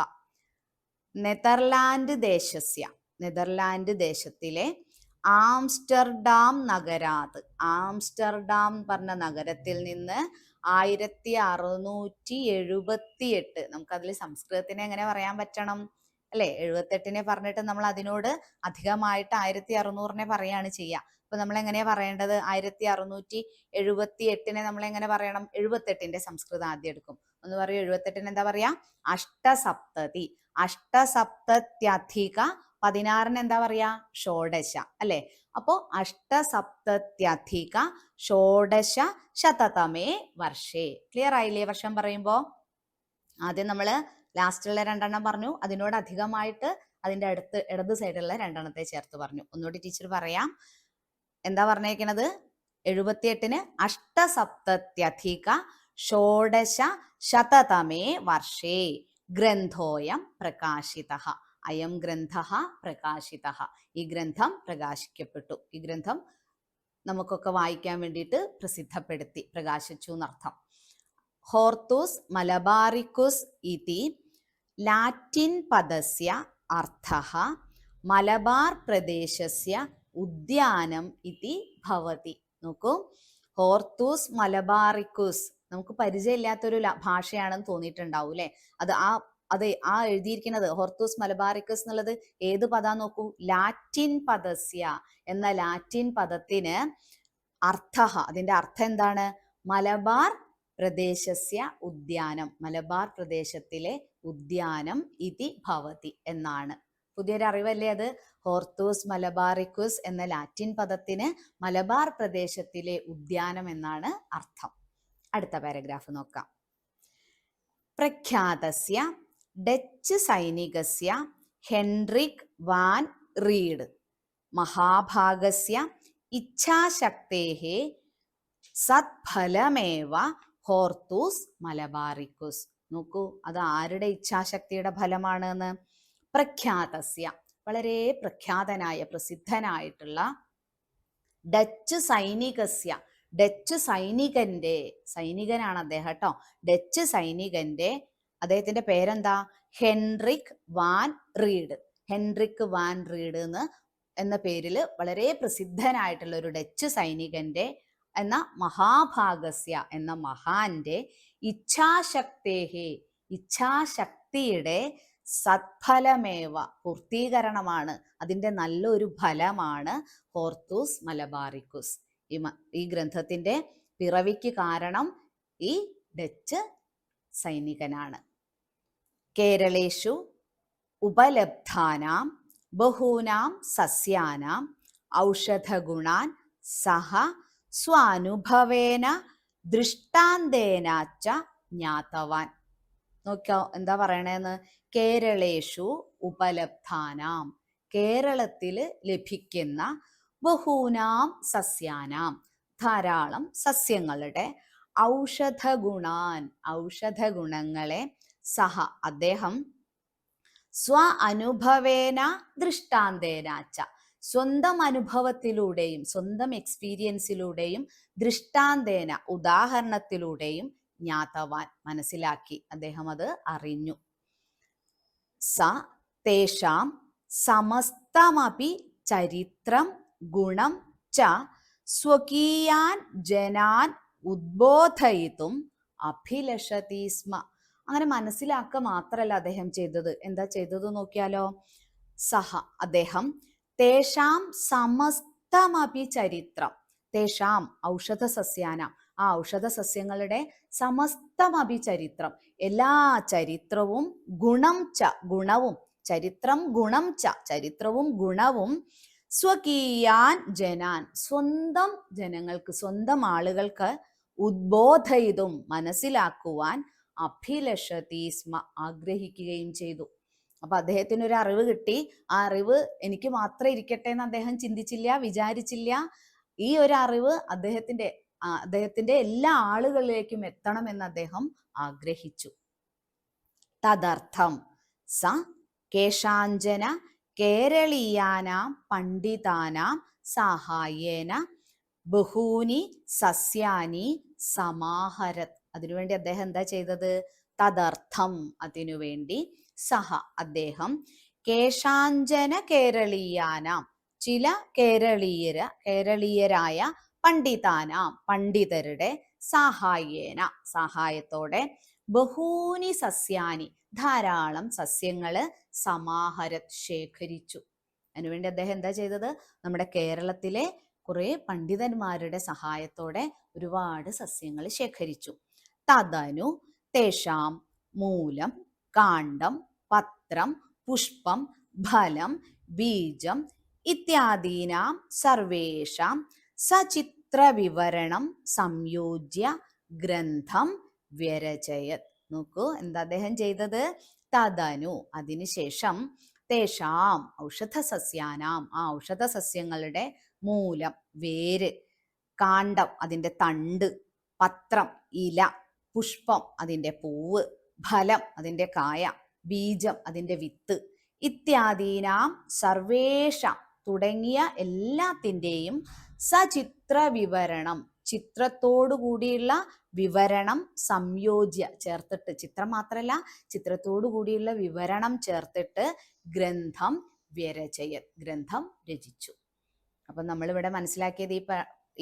നെതർലാൻഡ് ദേശസ്യ, നെതർലാൻഡ് ദേശത്തിലെ ആംസ്റ്റർഡാം നഗരാത്, ആംസ്റ്റർഡാം പറഞ്ഞ നഗരത്തിൽ നിന്ന് 1678, നമുക്കതിൽ സംസ്കൃതത്തിനെ എങ്ങനെ പറയാൻ പറ്റണം അല്ലെ? 78നെ പറഞ്ഞിട്ട് നമ്മൾ അതിനോട് അധികമായിട്ട് 1600നെ പറയാണ് ചെയ്യുക. അപ്പൊ നമ്മൾ എങ്ങനെയാ പറയേണ്ടത്? 1678നെ നമ്മൾ എങ്ങനെ പറയണം? 78ന്റെ സംസ്കൃതം ആദ്യം എടുക്കും. ഒന്ന് പറയൂ, 78ന് എന്താ പറയാ? അഷ്ടസപ്തതി. അഷ്ടസപ്തത്യധിക 16ന് എന്താ പറയാ? ഷോഡശ അല്ലെ? അപ്പോ അഷ്ടസപ്തത്യധിക ഷോഡശ ശതതമേ വർഷേ. ക്ലിയർ ആയില്ലേ? വർഷം പറയുമ്പോ ആദ്യം നമ്മള് ലാസ്റ്റുള്ള രണ്ടെണ്ണം പറഞ്ഞു, അതിനോട് അധികമായിട്ട് അതിന്റെ അടുത്ത് ഇടത് സൈഡിലുള്ള രണ്ടെണ്ണത്തെ ചേർത്ത് പറഞ്ഞു. ഒന്നുകൂടി ടീച്ചർ പറയാം. എന്താ പറഞ്ഞേക്കണത്? 78ന് അഷ്ടസപ്തത്യധിക ഷോഡശ ശതതമേ വർഷേ ഗ്രന്ഥോയം പ്രകാശിതഃ. അയം ഗ്രന്ഥഃ പ്രകാശിതഃ. ഈ ഗ്രന്ഥം പ്രകാശിക്കപ്പെട്ടു. ഈ ഗ്രന്ഥം നമുക്കൊക്കെ വായിക്കാൻ വേണ്ടിയിട്ട് പ്രസിദ്ധപ്പെടുത്തി, പ്രകാശിച്ചു എന്നർത്ഥം. ഹോർത്തൂസ് മലബാറിക്കൂസ് ഇതി ലാറ്റിൻ പദസ്യ അർത്ഥഃ മലബാർ പ്രദേശസ്യ ഉദ്യാനം ഇതി ഭവതി. നോക്കൂ, ഹോർത്തൂസ് മലബാറിക്കൂസ് നമുക്ക് പരിചയമില്ലാത്തൊരു ഭാഷയാണെന്ന് തോന്നിയിട്ടുണ്ടാവും അല്ലെ? അത് ആ എഴുതിയിരിക്കുന്നത് ഹോർത്തൂസ് മലബാറിക്കസ് എന്നുള്ളത് ഏത് പദാ നോക്കൂ? ലാറ്റിൻ പദസ്യ എന്ന ലാറ്റിൻ പദത്തിന് അർത്ഥഃ, അതിന്റെ അർത്ഥം എന്താണ്? മലബാർ പ്രദേശസ്യ ഉദ്യാനം, മലബാർ പ്രദേശത്തിലെ ഉദ്യാനം ഇതി ഭവതി എന്നാണ്. പുതിയൊരു അറിവല്ലേ അത്? ഹോർത്തൂസ് മലബാറിക്കൂസ് എന്ന ലാറ്റിൻ പദത്തിന് മലബാർ പ്രദേശത്തിലെ ഉദ്യാനം എന്നാണ് അർത്ഥം. അടുത്ത പാരഗ്രാഫ് നോക്കാം. പ്രഖ്യാതസ്യ ഡച്ച് സൈനികസ്യ ഹെൻറിക് വാൻ റീഡ്. മഹാഭാഗസ്യ ഇച്ഛാശക്തേഹ സത്ഫലമേവ ഹോർത്തൂസ് മലബാറിക്കുസ്. നോക്കൂ, അത് ആരുടെ ഇച്ഛാശക്തിയുടെ ഫലമാണ് എന്ന്? പ്രഖ്യാതസ്യ, വളരെ പ്രഖ്യാതനായ പ്രസിദ്ധനായിട്ടുള്ള ഡച്ച് സൈനികസ്യ, ഡച്ച് സൈനികന്റെ, സൈനികനാണ് അദ്ദേഹം കേട്ടോ, ഡച്ച് സൈനികന്റെ, അദ്ദേഹത്തിന്റെ പേരെന്താ? Henrique van read. Henrique van read എന്ന പേരിൽ വളരെ പ്രസിദ്ധനായിട്ടുള്ള ഒരു ഡച്ച് സൈനികന്റെ എന്ന മഹാഭാഗസ്യ എന്ന മഹാന്റെ ഇച്ഛാശക്തേഹേ, ഇച്ഛാശക്തിയുടെ സത്ഫലമേവ, പൂർത്തീകരണമാണ്, അതിൻ്റെ നല്ലൊരു ഫലമാണ് ഹോർത്തൂസ് മലബാറിക്കുസ്. ഈ ഗ്രന്ഥത്തിന്റെ പിറവിക്ക് കാരണം ഈ ഡച്ച് സൈനികനാണ്. കേരളേഷു ഉപലബ്ധാനാം ബഹൂനാം സസ്യാനാം ഔഷധഗുണാൻ സഹ സ്വാനുഭവേന ദൃഷ്ടാന്തേനാച്ച ജ്ഞാതവാൻ. നോക്കിയോ എന്താ പറയണേന്ന്? കേരളേഷു ഉപലബ്ധാനാം, കേരളത്തിൽ ലഭിക്കുന്ന ബഹൂനാം സസ്യാനാം, ധാരാളം സസ്യങ്ങളുടെ, ഔഷധഗുണാൻ, ഔഷധഗുണങ്ങളെ, സഹ അദ്ദേഹം, സ്വ അനുഭവേന ദൃഷ്ടാന്തേനാച്ച, സ്വന്തം അനുഭവത്തിലൂടെയും സ്വന്തം എക്സ്പീരിയൻസിലൂടെയും, ദൃഷ്ടാന്തേന ഉദാഹരണത്തിലൂടെയും, ജ്ഞാതവാൻ മനസ്സിലാക്കി, അദ്ദേഹം അത് അറിഞ്ഞു. സ തേഷാം സമസ്തമപി ചരിത്രം ഗുണം ച സ്വകീയാൻ ജനാൻ ഉദ്ബോധയിതും അഭിലഷതി സ്മ. അങ്ങനെ മനസ്സിലാക്കുക മാത്രമല്ല അദ്ദേഹം ചെയ്തത്. എന്താ ചെയ്തത് നോക്കിയാലോ? സഹ അദ്ദേഹം, തേഷാം സമസ്തമപി ചരിത്രം, തേഷാം ഔഷധ സസ്യാനാം, ആ ഔഷധ സസ്യങ്ങളുടെ സമസ്തമപി ചരിത്രം, എല്ലാ ചരിത്രവും, ഗുണം ച ഗുണവും, ചരിത്രം ഗുണം ച ചരിത്രവും ഗുണവും, സ്വകീയാൻ ജനാൻ സ്വന്തം ജനങ്ങൾക്ക്, സ്വന്തം ആളുകൾക്ക്, ഉദ്ബോധയിതും മനസ്സിലാക്കുവാൻ, അഭിലഷതി സ്മ ആഗ്രഹിക്കുകയും ചെയ്തു. അപ്പൊ അദ്ദേഹത്തിന് ഒരു അറിവ് കിട്ടി. ആ അറിവ് എനിക്ക് മാത്രം ഇരിക്കട്ടെ എന്ന് അദ്ദേഹം ചിന്തിച്ചില്ല, വിചാരിച്ചില്ല. ഈ ഒരു അറിവ് അദ്ദേഹത്തിന്റെ എല്ലാ ആളുകളിലേക്കും എത്തണമെന്ന് അദ്ദേഹം ആഗ്രഹിച്ചു. തദർത്ഥം സ കേശാഞ്ചന കേരളീയാനാം പണ്ഡിതാനാം സാഹായേന ബഹൂനി സസ്യാനി സമാഹരത്. അതിനുവേണ്ടി അദ്ദേഹം എന്താ ചെയ്തത്? തദർത്ഥം അതിനുവേണ്ടി, സഹ അദ്ദേഹം, കേശാഞ്ചന കേരളീയാനാം ചില കേരളീയരായ പണ്ഡിതാനാം പണ്ഡിതരുടെ, സാഹായേന സഹായത്തോടെ, ബഹൂനി സസ്യാനി ധാരാളം സസ്യങ്ങള്, സമാഹരത് ശേഖരിച്ചു. അതിനുവേണ്ടി അദ്ദേഹം എന്താ ചെയ്തത്? നമ്മുടെ കേരളത്തിലെ കുറെ പണ്ഡിതന്മാരുടെ സഹായത്തോടെ ഒരുപാട് സസ്യങ്ങൾ ശേഖരിച്ചു. തദനു തേഷാം മൂലം കാണ്ഡം പത്രം പുഷ്പം ഫലം ബീജം ഇത്യാദീനാം സർവേഷാം സചിത്ര വിവരണം സംയോജ്യ ഗ്രന്ഥം വ്യരചയത്. നോക്കൂ എന്താ അദ്ദേഹം ചെയ്തത്? തദനു അതിനുശേഷം, തേഷാം ഔഷധ സസ്യാനാം ആ ഔഷധ സസ്യങ്ങളുടെ മൂലം വേര്, കാണ്ഡം അതിൻ്റെ തണ്ട്, പത്രം ഇല, പുഷ്പം അതിൻ്റെ പൂവ്, ഫലം അതിൻ്റെ കായ, ബീജം അതിൻ്റെ വിത്ത്, ഇത്യാദീനാം സർവേഷാം തുടങ്ങിയ എല്ലാത്തിൻ്റെയും സചിത്ര വിവരണം ചിത്രത്തോടു കൂടിയുള്ള വിവരണം സംയോജ്യ ചേർത്തിട്ട്, ചിത്രം മാത്രമല്ല ചിത്രത്തോടു കൂടിയുള്ള വിവരണം ചേർത്തിട്ട് ഗ്രന്ഥം വ്യരചയത് ഗ്രന്ഥം രചിച്ചു. അപ്പം നമ്മളിവിടെ മനസ്സിലാക്കിയത്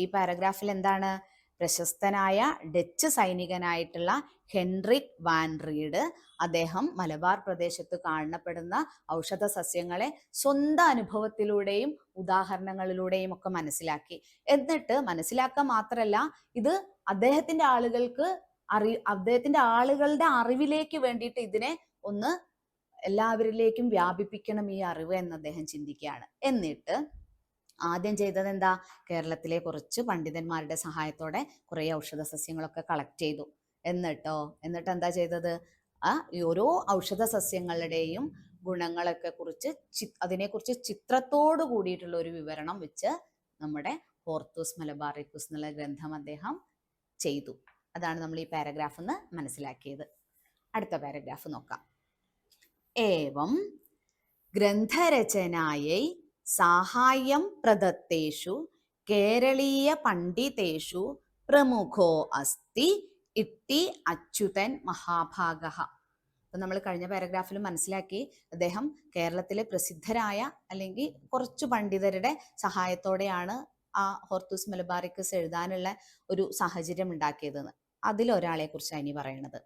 ഈ പാരഗ്രാഫിൽ എന്താണ്? പ്രശസ്തനായ ഡച്ച് സൈനികനായിട്ടുള്ള ഹെൻറിക് വാൻ റീഡ് അദ്ദേഹം മലബാർ പ്രദേശത്ത് കാണപ്പെടുന്ന ഔഷധ സസ്യങ്ങളെ സ്വന്തം അനുഭവത്തിലൂടെയും ഉദാഹരണങ്ങളിലൂടെയും ഒക്കെ മനസ്സിലാക്കി. എന്നിട്ട് മനസ്സിലാക്കാൻ മാത്രമല്ല, ഇത് അദ്ദേഹത്തിന്റെ ആളുകളുടെ അറിവിലേക്ക് വേണ്ടിയിട്ട് ഇതിനെ ഒന്ന് എല്ലാവരിലേക്കും വ്യാപിപ്പിക്കണം ഈ അറിവ് എന്ന് അദ്ദേഹം ചിന്തിക്കുകയാണ്. എന്നിട്ട് ആദ്യം ചെയ്തത് എന്താ? കേരളത്തിലെ കുറച്ച് പണ്ഡിതന്മാരുടെ സഹായത്തോടെ കുറേ ഔഷധ സസ്യങ്ങളൊക്കെ കളക്ട് ചെയ്തു. എന്നിട്ട് എന്താ ചെയ്തത്? ഈ ഓരോ ഔഷധ സസ്യങ്ങളുടെയും ഗുണങ്ങളൊക്കെ കുറിച്ച് അതിനെക്കുറിച്ച് ചിത്രത്തോട് കൂടിയിട്ടുള്ള ഒരു വിവരണം വെച്ച് നമ്മുടെ ഹോർത്തൂസ് മലബാറിക്കസ് എന്നുള്ള ഗ്രന്ഥം അദ്ദേഹം ചെയ്തു. അതാണ് നമ്മൾ ഈ പാരഗ്രാഫ് എന്ന് മനസ്സിലാക്കിയത്. അടുത്ത പാരഗ്രാഫ് നോക്കാം. ഏവം ഗ്രന്ഥരചനായൈ സാഹായ്യം പ്രദത്തേഷു കേരളീയ പണ്ഡിതേഷു പ്രമുഖോ അസ്തി ഇട്ടി അച്യുതൻ മഹാഭാഗഃ. അപ്പം നമ്മൾ കഴിഞ്ഞ പാരഗ്രാഫിൽ മനസ്സിലാക്കി, അദ്ദേഹം കേരളത്തിലെ പ്രസിദ്ധരായ അല്ലെങ്കിൽ കുറച്ചു പണ്ഡിതരുടെ സഹായത്തോടെയാണ് ആ ഹോർത്തൂസ് മലബാറിക്കസ് എഴുതാനുള്ള ഒരു സാഹചര്യം ഉണ്ടാക്കിയതെന്ന്. അതിലൊരാളെ കുറിച്ചാണ് ഇനി പറയുന്നത്.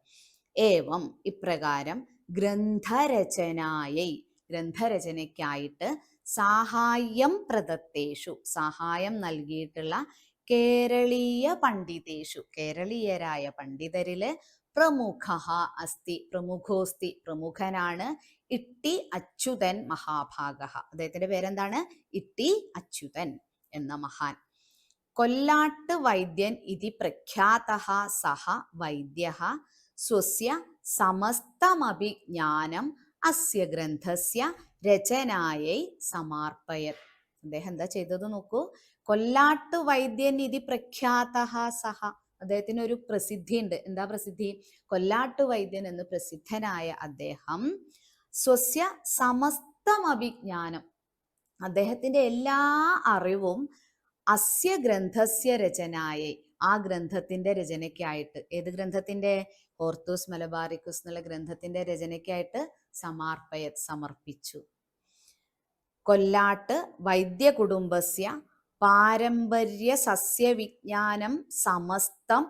ഏവം ഇപ്രകാരം ഗ്രന്ഥരചനായൈ ഗ്രന്ഥരചനയ്ക്കായിട്ട് സാഹായ്യം പ്രദത്തേഷു സഹായം നൽകിയിട്ടുള്ള കേരളീയ പണ്ഡിതേഷു കേരളീയരായ പണ്ഡിതരില് പ്രമുഖ അസ്തി പ്രമുഖോസ്തി പ്രമുഖനാണ് ഇട്ടി അച്യുതൻ മഹാഭാഗഃ. അദ്ദേഹത്തിന്റെ പേരെന്താണ്? ഇട്ടി അച്യുതൻ എന്ന മഹാൻ. കൊല്ലാട്ട് വൈദ്യൻ ഇതി പ്രഖ്യാതഃ സഹ വൈദ്യഃ സ്വസ്യ സമസ്തമഭിജ്ഞാനം അസ്യ ഗ്രന്ഥസ്യ രചനായൈ സമാർപ്പയത്. അദ്ദേഹം എന്താ ചെയ്തത് നോക്കൂ. കൊല്ലാട്ട് വൈദ്യൻ ഇതി പ്രഖ്യാതഃ സഹ, അദ്ദേഹത്തിന് ഒരു പ്രസിദ്ധി ഉണ്ട്. എന്താ പ്രസിദ്ധി? കൊല്ലാട്ട് വൈദ്യൻ എന്ന് പ്രസിദ്ധനായ അദ്ദേഹം സ്വസ്യ സമസ്തമഭിജ്ഞാനം അദ്ദേഹത്തിന്റെ എല്ലാ അറിവും അസ്യ ഗ്രന്ഥസ്യ രചനായൈ ആ ഗ്രന്ഥത്തിന്റെ രചനയ്ക്കായിട്ട്, ഏത് ഗ്രന്ഥത്തിന്റെ? ഹോർത്തൂസ് മലബാറിക്കസ് എന്നുള്ള ഗ്രന്ഥത്തിന്റെ രചനയ്ക്കായിട്ട് സമാർപ്പയത് സമർപ്പിച്ചു. കൊല്ലാട്ട് വൈദ്യ കുടുംബസ്യ പാരമ്പര്യ സസ്യവിജ്ഞാനം സമസ്തം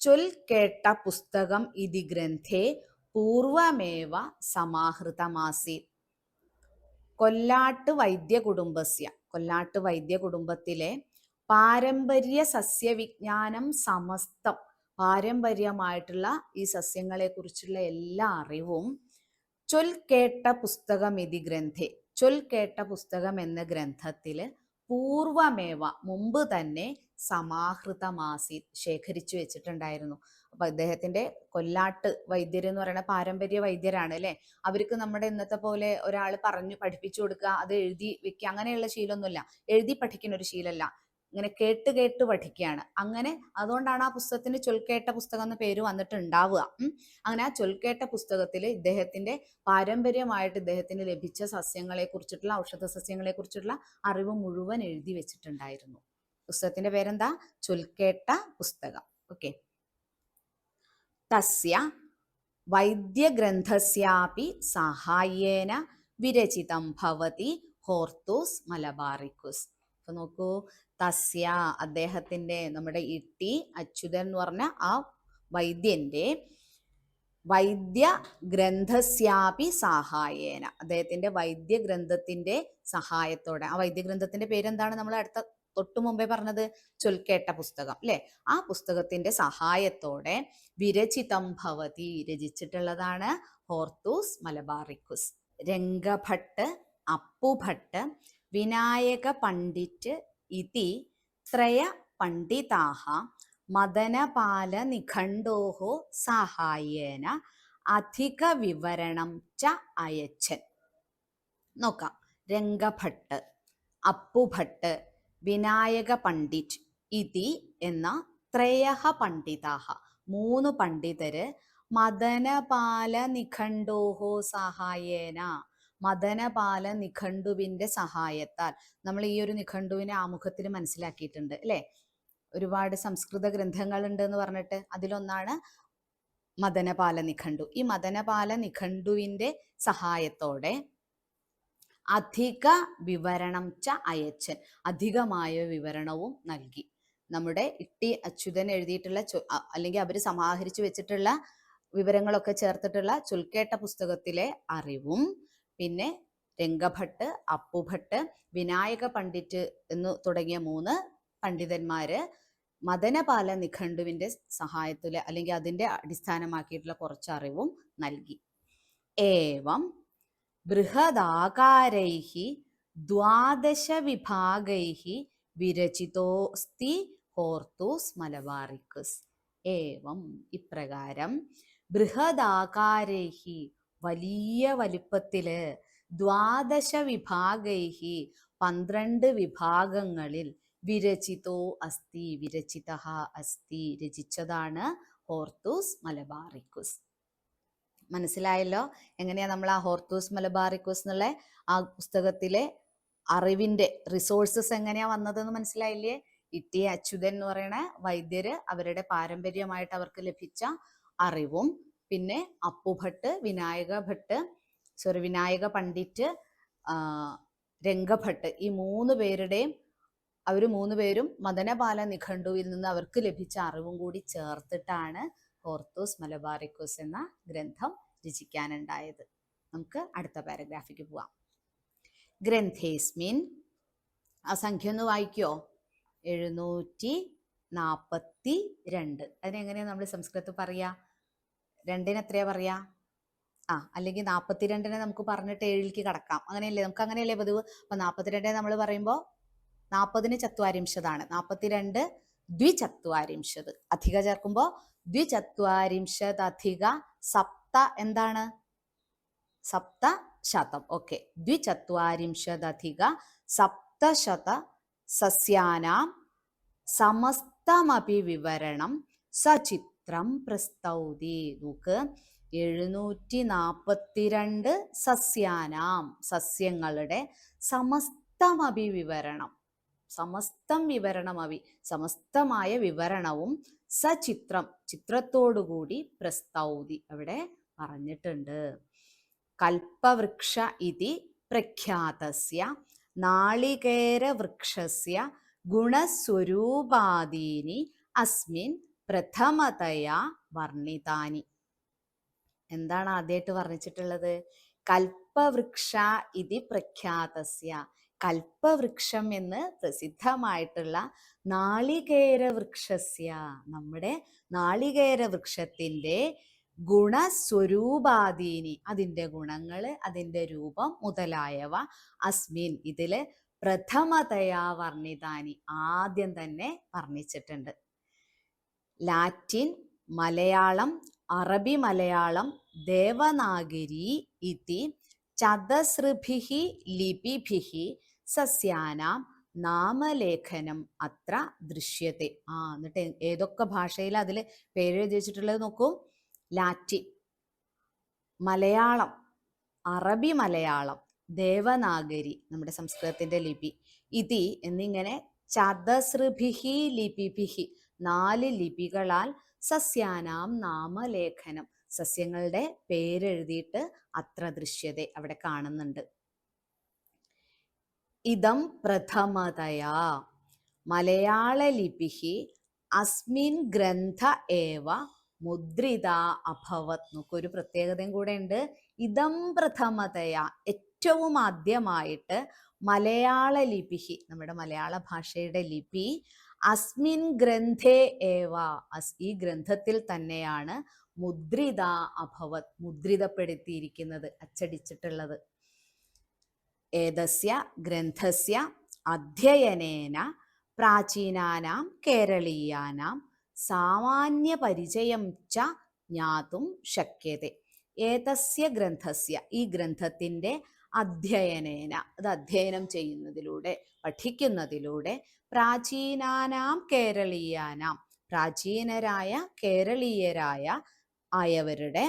ചൊൽ കേട്ട പുസ്തകം ഇതി ഗ്രന്ഥേ പൂർവമേവ സമാഹൃതമാസീത്. കൊല്ലാട്ട് വൈദ്യ കുടുംബസ്യ കൊല്ലാട്ട് വൈദ്യ കുടുംബത്തിലെ പാരമ്പര്യ സസ്യവിജ്ഞാനം സമസ്തം പാരമ്പര്യമായിട്ടുള്ള ഈ സസ്യങ്ങളെ കുറിച്ചുള്ള എല്ലാ അറിവും ചൊൽ കേട്ട പുസ്തകം ഇതി ഗ്രന്ഥേ ചൊൽ കേട്ട പുസ്തകം എന്ന ഗ്രന്ഥത്തില് പൂർവമേവ മുമ്പ് തന്നെ സമാഹൃതമാസി ശേഖരിച്ചു വെച്ചിട്ടുണ്ടായിരുന്നു. അപ്പൊ അദ്ദേഹത്തിന്റെ കൊല്ലാട്ട് വൈദ്യർ എന്ന് പറയുന്ന പാരമ്പര്യ വൈദ്യരാണ് അല്ലെ. അവർക്ക് നമ്മുടെ ഇന്നത്തെ പോലെ ഒരാൾ പറഞ്ഞു പഠിപ്പിച്ചു കൊടുക്കുക, അത് എഴുതി വെക്കുക, അങ്ങനെയുള്ള ശീലമൊന്നുമില്ല. എഴുതി പഠിക്കുന്ന ഒരു ശീലമല്ല, ഇങ്ങനെ കേട്ട് കേട്ട് പഠിക്കുകയാണ്. അങ്ങനെ അതുകൊണ്ടാണ് ആ പുസ്തകത്തിന് ചൊൽക്കേട്ട പുസ്തകം എന്ന പേര് വന്നിട്ടുണ്ടാവുക. അങ്ങനെ ആ ചൊൽക്കേട്ട പുസ്തകത്തിൽ ഇദ്ദേഹത്തിന്റെ പാരമ്പര്യമായിട്ട് ഇദ്ദേഹത്തിന് ലഭിച്ച സസ്യങ്ങളെ കുറിച്ചിട്ടുള്ള ഔഷധ സസ്യങ്ങളെ കുറിച്ചിട്ടുള്ള അറിവ് മുഴുവൻ എഴുതി വെച്ചിട്ടുണ്ടായിരുന്നു. പുസ്തകത്തിന്റെ പേരെന്താ? ചൊൽക്കേട്ട പുസ്തകം. ഓക്കെ. തസ്യ വൈദ്യഗ്രന്ഥസ്യാപി സഹായേന വിരചിതം ഭവതി ഹോർത്തൂസ് മലബാറിക്കസ്. അപ്പൊ നോക്കൂ, തസ്യ അദ്ദേഹത്തിന്റെ, നമ്മുടെ ഇട്ടി അച്യുതൻ എന്ന് പറഞ്ഞ ആ വൈദ്യന്റെ വൈദ്യ ഗ്രന്ഥസ്യാപി സഹായേന അദ്ദേഹത്തിന്റെ വൈദ്യഗ്രന്ഥത്തിന്റെ സഹായത്തോടെ, ആ വൈദ്യഗ്രന്ഥത്തിന്റെ പേരെന്താണ് നമ്മൾ തൊട്ടു മുമ്പേ പറഞ്ഞത്? ചൊൽക്കേട്ട പുസ്തകം അല്ലെ. ആ പുസ്തകത്തിന്റെ സഹായത്തോടെ വിരചിതം ഭവതി രചിച്ചിട്ടുള്ളതാണ് ഹോർത്തൂസ് മലബാറിക്കസ്. രംഗഭട്ട്, അപ്പുഭട്ട്, വിനായക പണ്ഡിറ്റ് ഇതി ത്രയ പണ്ഡിതാഹ മദനപാല നിഘണ്ടോഹ സഹായേന അധിക വിവരണം ച അയച്ചൻ. നോക്കാം. രംഗഭട്ട്, അപ്പുഭട്ട്, വിനായക പണ്ഡിറ്റ് ഇതി എന്ന ത്രയഃ പണ്ഡിതാഹ മൂന്ന് പണ്ഡിതര് മദനപാല നിഘണ്ടോഹോ സഹായേന മദനപാല നിഘണ്ടുവിന്റെ സഹായത്താൽ, നമ്മൾ ഈ ഒരു നിഘണ്ടുവിനെ ആമുഖത്തിൽ മനസ്സിലാക്കിയിട്ടുണ്ട് അല്ലെ. ഒരുപാട് സംസ്കൃത ഗ്രന്ഥങ്ങൾ ഉണ്ട് എന്ന് പറഞ്ഞിട്ട് അതിലൊന്നാണ് മദനപാല നിഘണ്ടു. ഈ മദനപാല നിഘണ്ടുവിന്റെ സഹായത്തോടെ അധിക വിവരണം ച അയച്ചൻ അധികമായ വിവരണവും നൽകി. നമ്മുടെ ഇട്ടി അച്യുതൻ എഴുതിയിട്ടുള്ള അല്ലെങ്കിൽ അവർ സമാഹരിച്ചു വെച്ചിട്ടുള്ള വിവരങ്ങളൊക്കെ ചേർത്തിട്ടുള്ള ചൊൽക്കേട്ട പുസ്തകത്തിലെ അറിവും, പിന്നെ രംഗഭട്ട്, അപ്പുഭട്ട്, വിനായക പണ്ഡിറ്റ് എന്നു തുടങ്ങിയ മൂന്ന് പണ്ഡിതന്മാര് മദനപാല നിഘണ്ടുവിന്റെ സഹായത്തില് അല്ലെങ്കിൽ അതിന്റെ അടിസ്ഥാനമാക്കിയിട്ടുള്ള കുറച്ച് അറിവും നൽകി. ഏവം ബൃഹദാകാരൈഹി ദ്വാദശ വിഭാഗൈഹി വിരചിതോസ്തി ഹോർത്തൂസ് മലബാറിക്കസ്. ഏവം ഇപ്രകാരം ബൃഹദാകാരൈഹി വലിയ വലിപ്പത്തില്, ദ്വാദശ വിഭാഗൈഹി 12 വിഭാഗങ്ങളിൽ, വിരചിതോ അസ്തി വിരചിതഃ അസ്തി രചിച്ചതാണ് ഹോർത്തൂസ് മലബാറിക്കുസ്. മനസ്സിലായല്ലോ എങ്ങനെയാ നമ്മൾ ആ ഹോർത്തൂസ് മലബാറിക്കുസ് എന്നുള്ള ആ പുസ്തകത്തിലെ അറിവിന്റെ റിസോഴ്സസ് എങ്ങനെയാ വന്നതെന്ന് മനസ്സിലായില്ലേ? ഇ.ടി. അച്യുതൻ എന്ന് പറയുന്ന വൈദ്യര് അവരുടെ പാരമ്പര്യമായിട്ട് അവർക്ക് ലഭിച്ച അറിവും, പിന്നെ അപ്പുഭട്ട്, വിനായക പണ്ഡിറ്റ്, രംഗഭട്ട്, ഈ 3 പേരുടെയും അവർ 3 പേരും മദനപാല നിഘണ്ടുവിൽ നിന്ന് അവർക്ക് ലഭിച്ച അറിവും കൂടി ചേർത്തിട്ടാണ് ഹോർത്തൂസ് മലബാറിക്കുസ് എന്ന ഗ്രന്ഥം രചിക്കാനുണ്ടായത്. നമുക്ക് അടുത്ത പാരഗ്രാഫിക്ക് പോവാം. ഗ്രന്ഥേസ്മിൻ, ആ സംഖ്യ ഒന്ന് വായിക്കോ? 742. അതിനെങ്ങനെയാ നമ്മൾ സംസ്കൃതത്തിൽ പറയാ? 2-ന് എത്രയാ പറയാ? അല്ലെങ്കിൽ 42-നെ നമുക്ക് പറഞ്ഞിട്ട് 7-ലേക്ക് കടക്കാം. അങ്ങനെയല്ലേ, നമുക്ക് അങ്ങനെയല്ലേ പതിവ്. അപ്പൊ 42 നമ്മൾ പറയുമ്പോൾ 40-ന് ചത്വാരിംശതാണ്. 42 ദ്വിചത്വാരിംശത്. അധിക ചേർക്കുമ്പോൾ ദ്വിചത്വാരിംശത് അധിക സപ്ത എന്താണ്? സപ്തശതം. ഓക്കെ, ദ്വിചത്വാരിംശദധിക സപ്തശത സസ്യാനാം സമസ്തമപി വിവരണം സചിത്രം പ്രസ്തൗതി. നോക്ക്, 742 സസ്യാനാം, സസ്യങ്ങളുടെ സമസ്തമപി വിവരണം, സമസ്തം വിവരണമവി, സമസ്തമായ വിവരണവും, സചിത്രം, ചിത്രത്തോടുകൂടി, പ്രസ്തൗതി, അവിടെ പറഞ്ഞിട്ടുണ്ട്. കൽപ്പവൃക്ഷ ഇതി പ്രഖ്യാതസ്യ നാളികേര വൃക്ഷസ്യ ഗുണസ്വരൂപാദീനി അസ്മിൻ പ്രഥമതയാ വർണ്ണിതാനി. എന്താണ് ആദ്യമായിട്ട് വർണ്ണിച്ചിട്ടുള്ളത്? കൽപ്പവൃക്ഷ ഇതി പ്രഖ്യാതസ്യ, കൽപ്പവൃക്ഷം എന്ന് പ്രസിദ്ധമായിട്ടുള്ള നാളികേര വൃക്ഷസ്യ, നമ്മുടെ നാളികേര വൃക്ഷത്തിന്റെ ഗുണസ്വരൂപാദീനി, അതിൻ്റെ ഗുണങ്ങള്, അതിൻ്റെ രൂപം മുതലായവ, അസ്മിൻ, ഇതില്, പ്രഥമതയാ വർണ്ണിതാനി, ആദ്യം തന്നെ വർണ്ണിച്ചിട്ടുണ്ട്. ലാറ്റിൻ, മലയാളം, അറബി മലയാളം, ദേവനാഗരി ഇതി ചതസൃഭിഹി ലിപിഭിഹി സസ്യാനാം നാമലേഖനം അത്ര ദൃശ്യത്തെ. എന്നിട്ട് ഏതൊക്കെ ഭാഷയിൽ അതിൽ പേരെഴുതി വെച്ചിട്ടുള്ളത് നോക്കൂ. ലാറ്റിൻ, മലയാളം, അറബി മലയാളം, ദേവനാഗരി, നമ്മുടെ സംസ്കൃതത്തിന്റെ ലിപി, ഇതി എന്നിങ്ങനെ ചതസൃഭിഹി ലിപിഭിഹി, 4 ലിപികളാൽ, സസ്യാനാം നാമലേഖനം, സസ്യങ്ങളുടെ പേരെഴുതിയിട്ട്, അത്ര ദൃശ്യത, അവിടെ കാണുന്നുണ്ട്. ഇദം പ്രഥമതയാ മലയാള ലിപിഹി അസ്മിൻ ഗ്രന്ഥ ഏവ മുദ്രിത അഭവത്. നോക്കൊരു പ്രത്യേകതയും കൂടെ ഉണ്ട്. ഇദം പ്രഥമതയാ, ഏറ്റവും ആദ്യമായിട്ട് മലയാള ലിപിഹി, നമ്മുടെ മലയാള ഭാഷയുടെ ലിപി, അസ്മിൻ ഗ്രന്ഥേ ഏവ, ഈ ഗ്രന്ഥത്തിൽ തന്നെയാണ്, മുദ്രിത അഭവത്, മുദ്രിതപ്പെടുത്തിയിരിക്കുന്നത്, അച്ചടിച്ചിട്ടുള്ളത്. ഏതസ്യ ഗ്രന്ഥസ്യ അധ്യയനേന പ്രാചീനാനാം കേരളീയാനാം സാമാന്യ പരിചയം ച ജ്ഞാതും ശക്യത്തെ. ഏതസ്യ ഗ്രന്ഥസ്യ, ഈ ഗ്രന്ഥത്തിന്റെ അധ്യയനേന, അത് അധ്യയനം ചെയ്യുന്നതിലൂടെ, പഠിക്കുന്നതിലൂടെ, പ്രാചീനാനാം കേരളീയാനാം, പ്രാചീനരായ കേരളീയരായ ആയവരുടെ,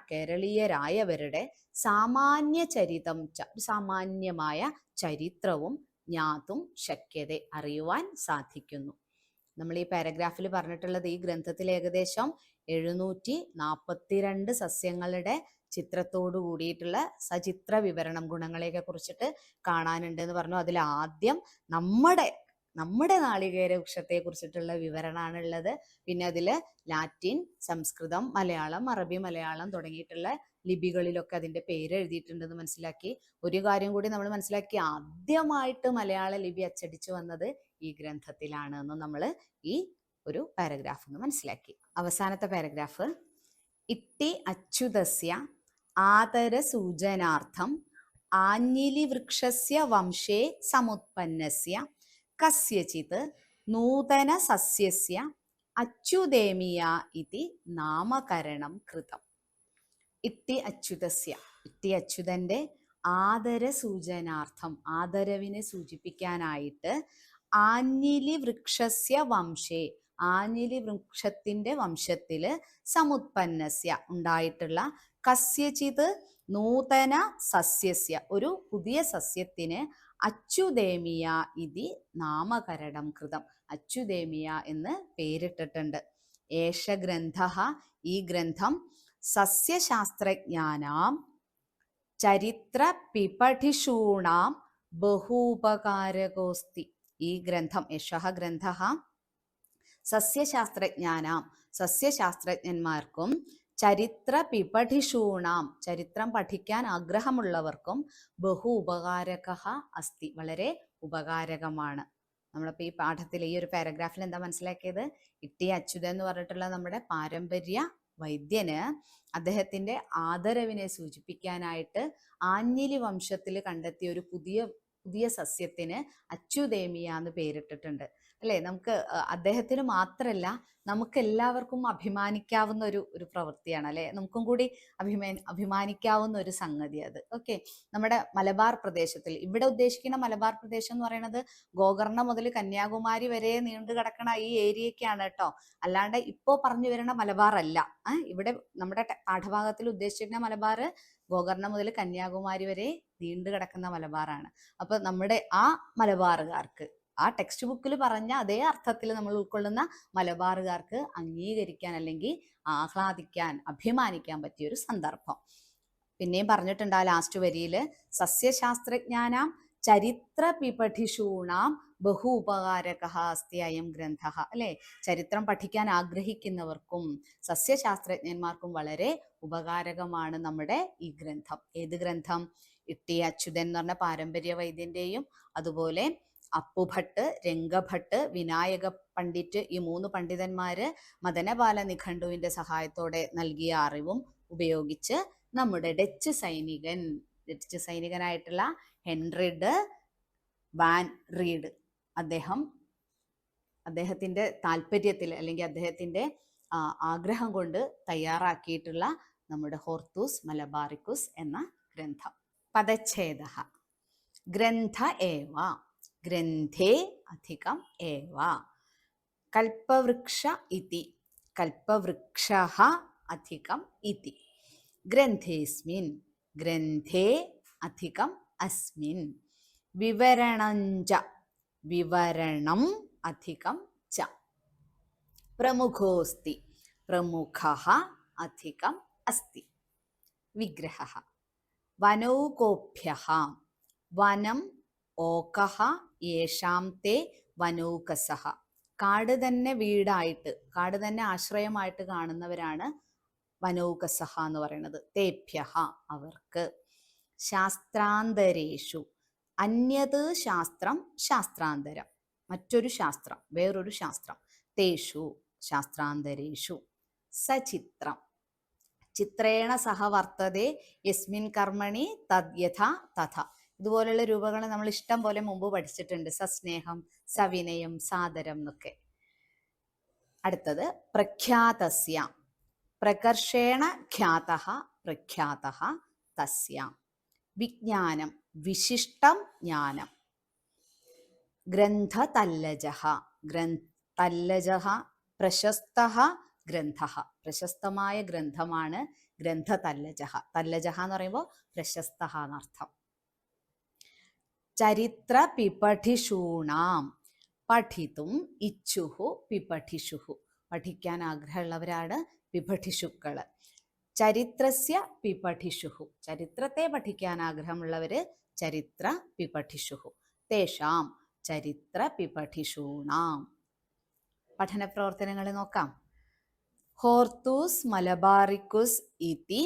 കേരളീയരായവരുടെ സാമാന്യ ചരിതം ച, സാമാന്യമായ ചരിത്രവും, ജ്ഞാതും ശക്യത, അറിയുവാൻ സാധിക്കുന്നു. നമ്മൾ ഈ പാരഗ്രാഫിൽ പറഞ്ഞിട്ടുള്ളത്, ഈ ഗ്രന്ഥത്തിൽ ഏകദേശം 742 സസ്യങ്ങളുടെ ചിത്രത്തോടു കൂടിയിട്ടുള്ള സചിത്ര വിവരണം, ഗുണങ്ങളെയൊക്കെ കുറിച്ചിട്ട് കാണാനുണ്ട് എന്ന് പറഞ്ഞു. അതിൽ ആദ്യം നമ്മുടെ നാളികേര വൃക്ഷത്തെ കുറിച്ചിട്ടുള്ള വിവരണമാണ് ഉള്ളത്. പിന്നെ അതില് ലാറ്റിൻ, സംസ്കൃതം, മലയാളം, അറബി മലയാളം തുടങ്ങിയിട്ടുള്ള ലിപികളിലൊക്കെ അതിന്റെ പേര് എഴുതിയിട്ടുണ്ടെന്ന് മനസ്സിലാക്കി. ഒരു കാര്യം കൂടി നമ്മൾ മനസ്സിലാക്കി, ആദ്യമായിട്ട് മലയാള ലിപി അച്ചടിച്ചു വന്നത് ഈ ഗ്രന്ഥത്തിലാണ് എന്ന് നമ്മൾ ഈ ഒരു പാരഗ്രാഫ് ഒന്ന് മനസ്സിലാക്കി. അവസാനത്തെ പാരഗ്രാഫ്, ഇട്ടി അച്യുതസ്യ ആദര സൂചനാർത്ഥം ആഞ്ഞിലി വൃക്ഷസ്യ വംശേ സമുത്പന്നസ്യ കസ്യചിത് നൂതന സസ്യസ്യ അച്യുതേമിയ ഇതി നാമകരണം കൃതം. ഇട്ടി അച്യുതസ്യ, ഇട്ടി അച്യുതന്റെ ആദര സൂചനാർത്ഥം, ആദരവിനെ സൂചിപ്പിക്കാനായിട്ട് ആഞ്ഞിലി വൃക്ഷസ്യ വംശേ, ആഞ്ഞിലി വൃക്ഷത്തിന്റെ വംശത്തില് സമുത്പന്നസ്യ ഉണ്ടായിട്ടുള്ള കസ്യചിത് നൂതന സസ്യസ്യ ഒരു പുതിയ സസ്യത്തിന് അച്യുതേമിയ ഇതി നാമകരണം കൃതം, അച്യുതേമിയ എന്ന് പേരിട്ടിട്ടുണ്ട്. ഏഷ ഗ്രന്ഥ, ഈ ഗ്രന്ഥം സസ്യശാസ്ത്രജ്ഞാനാം ചരിത്ര പിപഠിഷൂണാം ബഹൂപകാരകോസ്തി. ഈ ഗ്രന്ഥം യശഃ ഗ്രന്ഥഃ സസ്യശാസ്ത്രജ്ഞാനാം, സസ്യശാസ്ത്രജ്ഞന്മാർക്കും ചരിത്ര പിപഠിഷൂണാം, ചരിത്രം പഠിക്കാൻ ആഗ്രഹമുള്ളവർക്കും ബഹു ഉപകാരകഃ അസ്തി, വളരെ ഉപകാരകമാണ്. നമ്മളിപ്പോൾ ഈ പാഠത്തിൽ ഈ ഒരു പാരഗ്രാഫിൽ എന്താ മനസ്സിലാക്കിയത്? ഇട്ടി അച്യുതൻ എന്ന് പറഞ്ഞിട്ടുള്ള നമ്മുടെ പാരമ്പര്യ വൈദ്യന് അദ്ദേഹത്തിന്റെ ആദരവിനെ സൂചിപ്പിക്കാനായിട്ട് ആഞ്ഞിലി വംശത്തിൽ കണ്ടെത്തിയ ഒരു പുതിയ സസ്യത്തിന് അച്യുതേമിയ എന്ന് പേരിട്ടിട്ടുണ്ട് അല്ലെ. നമുക്ക് അദ്ദേഹത്തിന് മാത്രമല്ല നമുക്ക് എല്ലാവർക്കും അഭിമാനിക്കാവുന്ന ഒരു പ്രവൃത്തിയാണ് അല്ലെ, നമുക്കും കൂടി അഭിമാനിക്കാവുന്ന ഒരു സംഗതി അത്. ഓക്കെ, നമ്മുടെ മലബാർ പ്രദേശത്തിൽ, ഇവിടെ ഉദ്ദേശിക്കുന്ന മലബാർ പ്രദേശം എന്ന് പറയുന്നത് ഗോകർണ മുതൽ കന്യാകുമാരി വരെ നീണ്ടു കിടക്കണ ഈ ഏരിയക്കാണ് കേട്ടോ, അല്ലാണ്ട് ഇപ്പോ പറഞ്ഞു വരുന്ന മലബാർ അല്ല. ഇവിടെ നമ്മുടെ പാഠഭാഗത്തിൽ ഉദ്ദേശിക്കുന്ന മലബാർ ഗോകർണ മുതൽ കന്യാകുമാരി വരെ നീണ്ടു കിടക്കുന്ന മലബാറാണ്. അപ്പൊ നമ്മുടെ ആ മലബാറുകാർക്ക്, ആ ടെക്സ്റ്റ് ബുക്കിൽ പറഞ്ഞ അതേ അർത്ഥത്തിൽ നമ്മൾ ഉൾക്കൊള്ളുന്ന മലബാറുകാർക്ക് അംഗീകരിക്കാൻ അല്ലെങ്കിൽ ആഹ്ലാദിക്കാൻ, അഭിമാനിക്കാൻ പറ്റിയ ഒരു സന്ദർഭം. പിന്നെയും പറഞ്ഞിട്ടുണ്ട് ആ ലാസ്റ്റ് വരിയിൽ സസ്യശാസ്ത്രജ്ഞാനാം ചരിത്ര പിപഠിഷൂണാം ബഹു ഉപകാരകഃ അസ്തി അയം ഗ്രന്ഥഃ, അല്ലെ. ചരിത്രം പഠിക്കാൻ ആഗ്രഹിക്കുന്നവർക്കും സസ്യശാസ്ത്രജ്ഞന്മാർക്കും വളരെ ഉപകാരകമാണ് നമ്മുടെ ഈ ഗ്രന്ഥം. ഏത് ഗ്രന്ഥം? ഇട്ടി അച്യുതൻ എന്ന് പറഞ്ഞ പാരമ്പര്യ വൈദ്യന്റെയും അതുപോലെ അപ്പുഭട്ട്, രംഗഭട്ട്, വിനായക പണ്ഡിറ്റ്, ഈ 3 പണ്ഡിതന്മാര് മദനപാല നിഘണ്ടുവിന്റെ സഹായത്തോടെ നൽകിയ അറിവും ഉപയോഗിച്ച് നമ്മുടെ ഡച്ച് സൈനികനായിട്ടുള്ള ഹെൻറിഡ് വാൻ റീഡ്, അദ്ദേഹത്തിന്റെ താല്പര്യത്തിൽ അല്ലെങ്കിൽ അദ്ദേഹത്തിന്റെ ആഗ്രഹം കൊണ്ട് തയ്യാറാക്കിയിട്ടുള്ള നമ്മുടെ ഹോർത്തൂസ് മലബാറിക്കുസ് എന്ന ഗ്രന്ഥം. പദച്ഛേദഃ ഗ്രന്ഥ ഏവ, ഗ്രന്ഥേ അധികം ഏവ, കൽപ്പവൃക്ഷ ഇതി, കൽപ്പവൃക്ഷഃ അധികം ഇതി, ഗ്രന്ഥേസ്മിൻ, ഗ്രന്ഥേ അധികം അസ്മിൻ, വിവരണഞ്ച, വിവരണം അധികം ച, പ്രമുഖോസ്തി, പ്രമുഖഃ അധികം അസ്തി, വിഗ്രഹഃ വനൗകോഭ്യഃ, വനം ഓകഃ യേഷാം തേ വനൗകസഃ, കാട് തന്നെ വീടായിട്ട്, കാട് തന്നെ ആശ്രയമായിട്ട് കാണുന്നവരാണ് വനൗകസഃ എന്ന് പറയുന്നത്. തേഭ്യഃ അവർക്ക്. ശാസ്ത്രാന്തരേഷു, അന്യത് ശാസ്ത്രം ശാസ്ത്രാന്തരം, മറ്റൊരു ശാസ്ത്രം, വേറൊരു ശാസ്ത്രം. തേഷു ശാസ്ത്രാന്തരേഷു. സചിത്രം, ചിത്രേണ സഹ വർത്തതേ യസ്മിൻ കർമ്മണി തദ് യഥാ തഥ. ഇതുപോലുള്ള രൂപങ്ങൾ നമ്മൾ ഇഷ്ടം പോലെ മുമ്പ് പഠിച്ചിട്ടുണ്ട്. സസ്നേഹം, സവിനയം, സാദരം എന്നൊക്കെ. അടുത്തത് പ്രഖ്യാതസ്യ, പ്രകർഷേണ ഖ്യാതഃ പ്രഖ്യാതഃ തസ്യ. വിജ്ഞാനം, വിശിഷ്ടം ജ്ഞാനം. ഗ്രന്ഥതല്ലജഃ, തല്ലജഃ പ്രശസ്തഃ ഗ്രന്ഥഃ, പ്രശസ്തമായ ഗ്രന്ഥമാണ് ഗ്രന്ഥതല്ലജഃ. തല്ലജഃ എന്ന് പറയുമ്പോൾ പ്രശസ്തഃ എന്നർത്ഥം. ചരിത്ര പിപഠിഷൂണാം, പഠിതും ഇച്ഛുഹു പിപഠിഷുഹു, പഠിക്കാൻ ആഗ്രഹമുള്ളവരാണ് പിപഠിഷുക്കള്. ചരിത്രസ്യ പിപഠിഷുഹു, ചരിത്രത്തെ പഠിക്കാൻ ആഗ്രഹമുള്ളവര് ചരിത്ര പിപഠിഷുഹു. തേഷാം ചരിത്ര പിപഠിഷൂണാം. പഠന പ്രവർത്തനങ്ങൾ നോക്കാം. ഹോർത്തൂസ് മലബാറിക്കുസ് ഇതി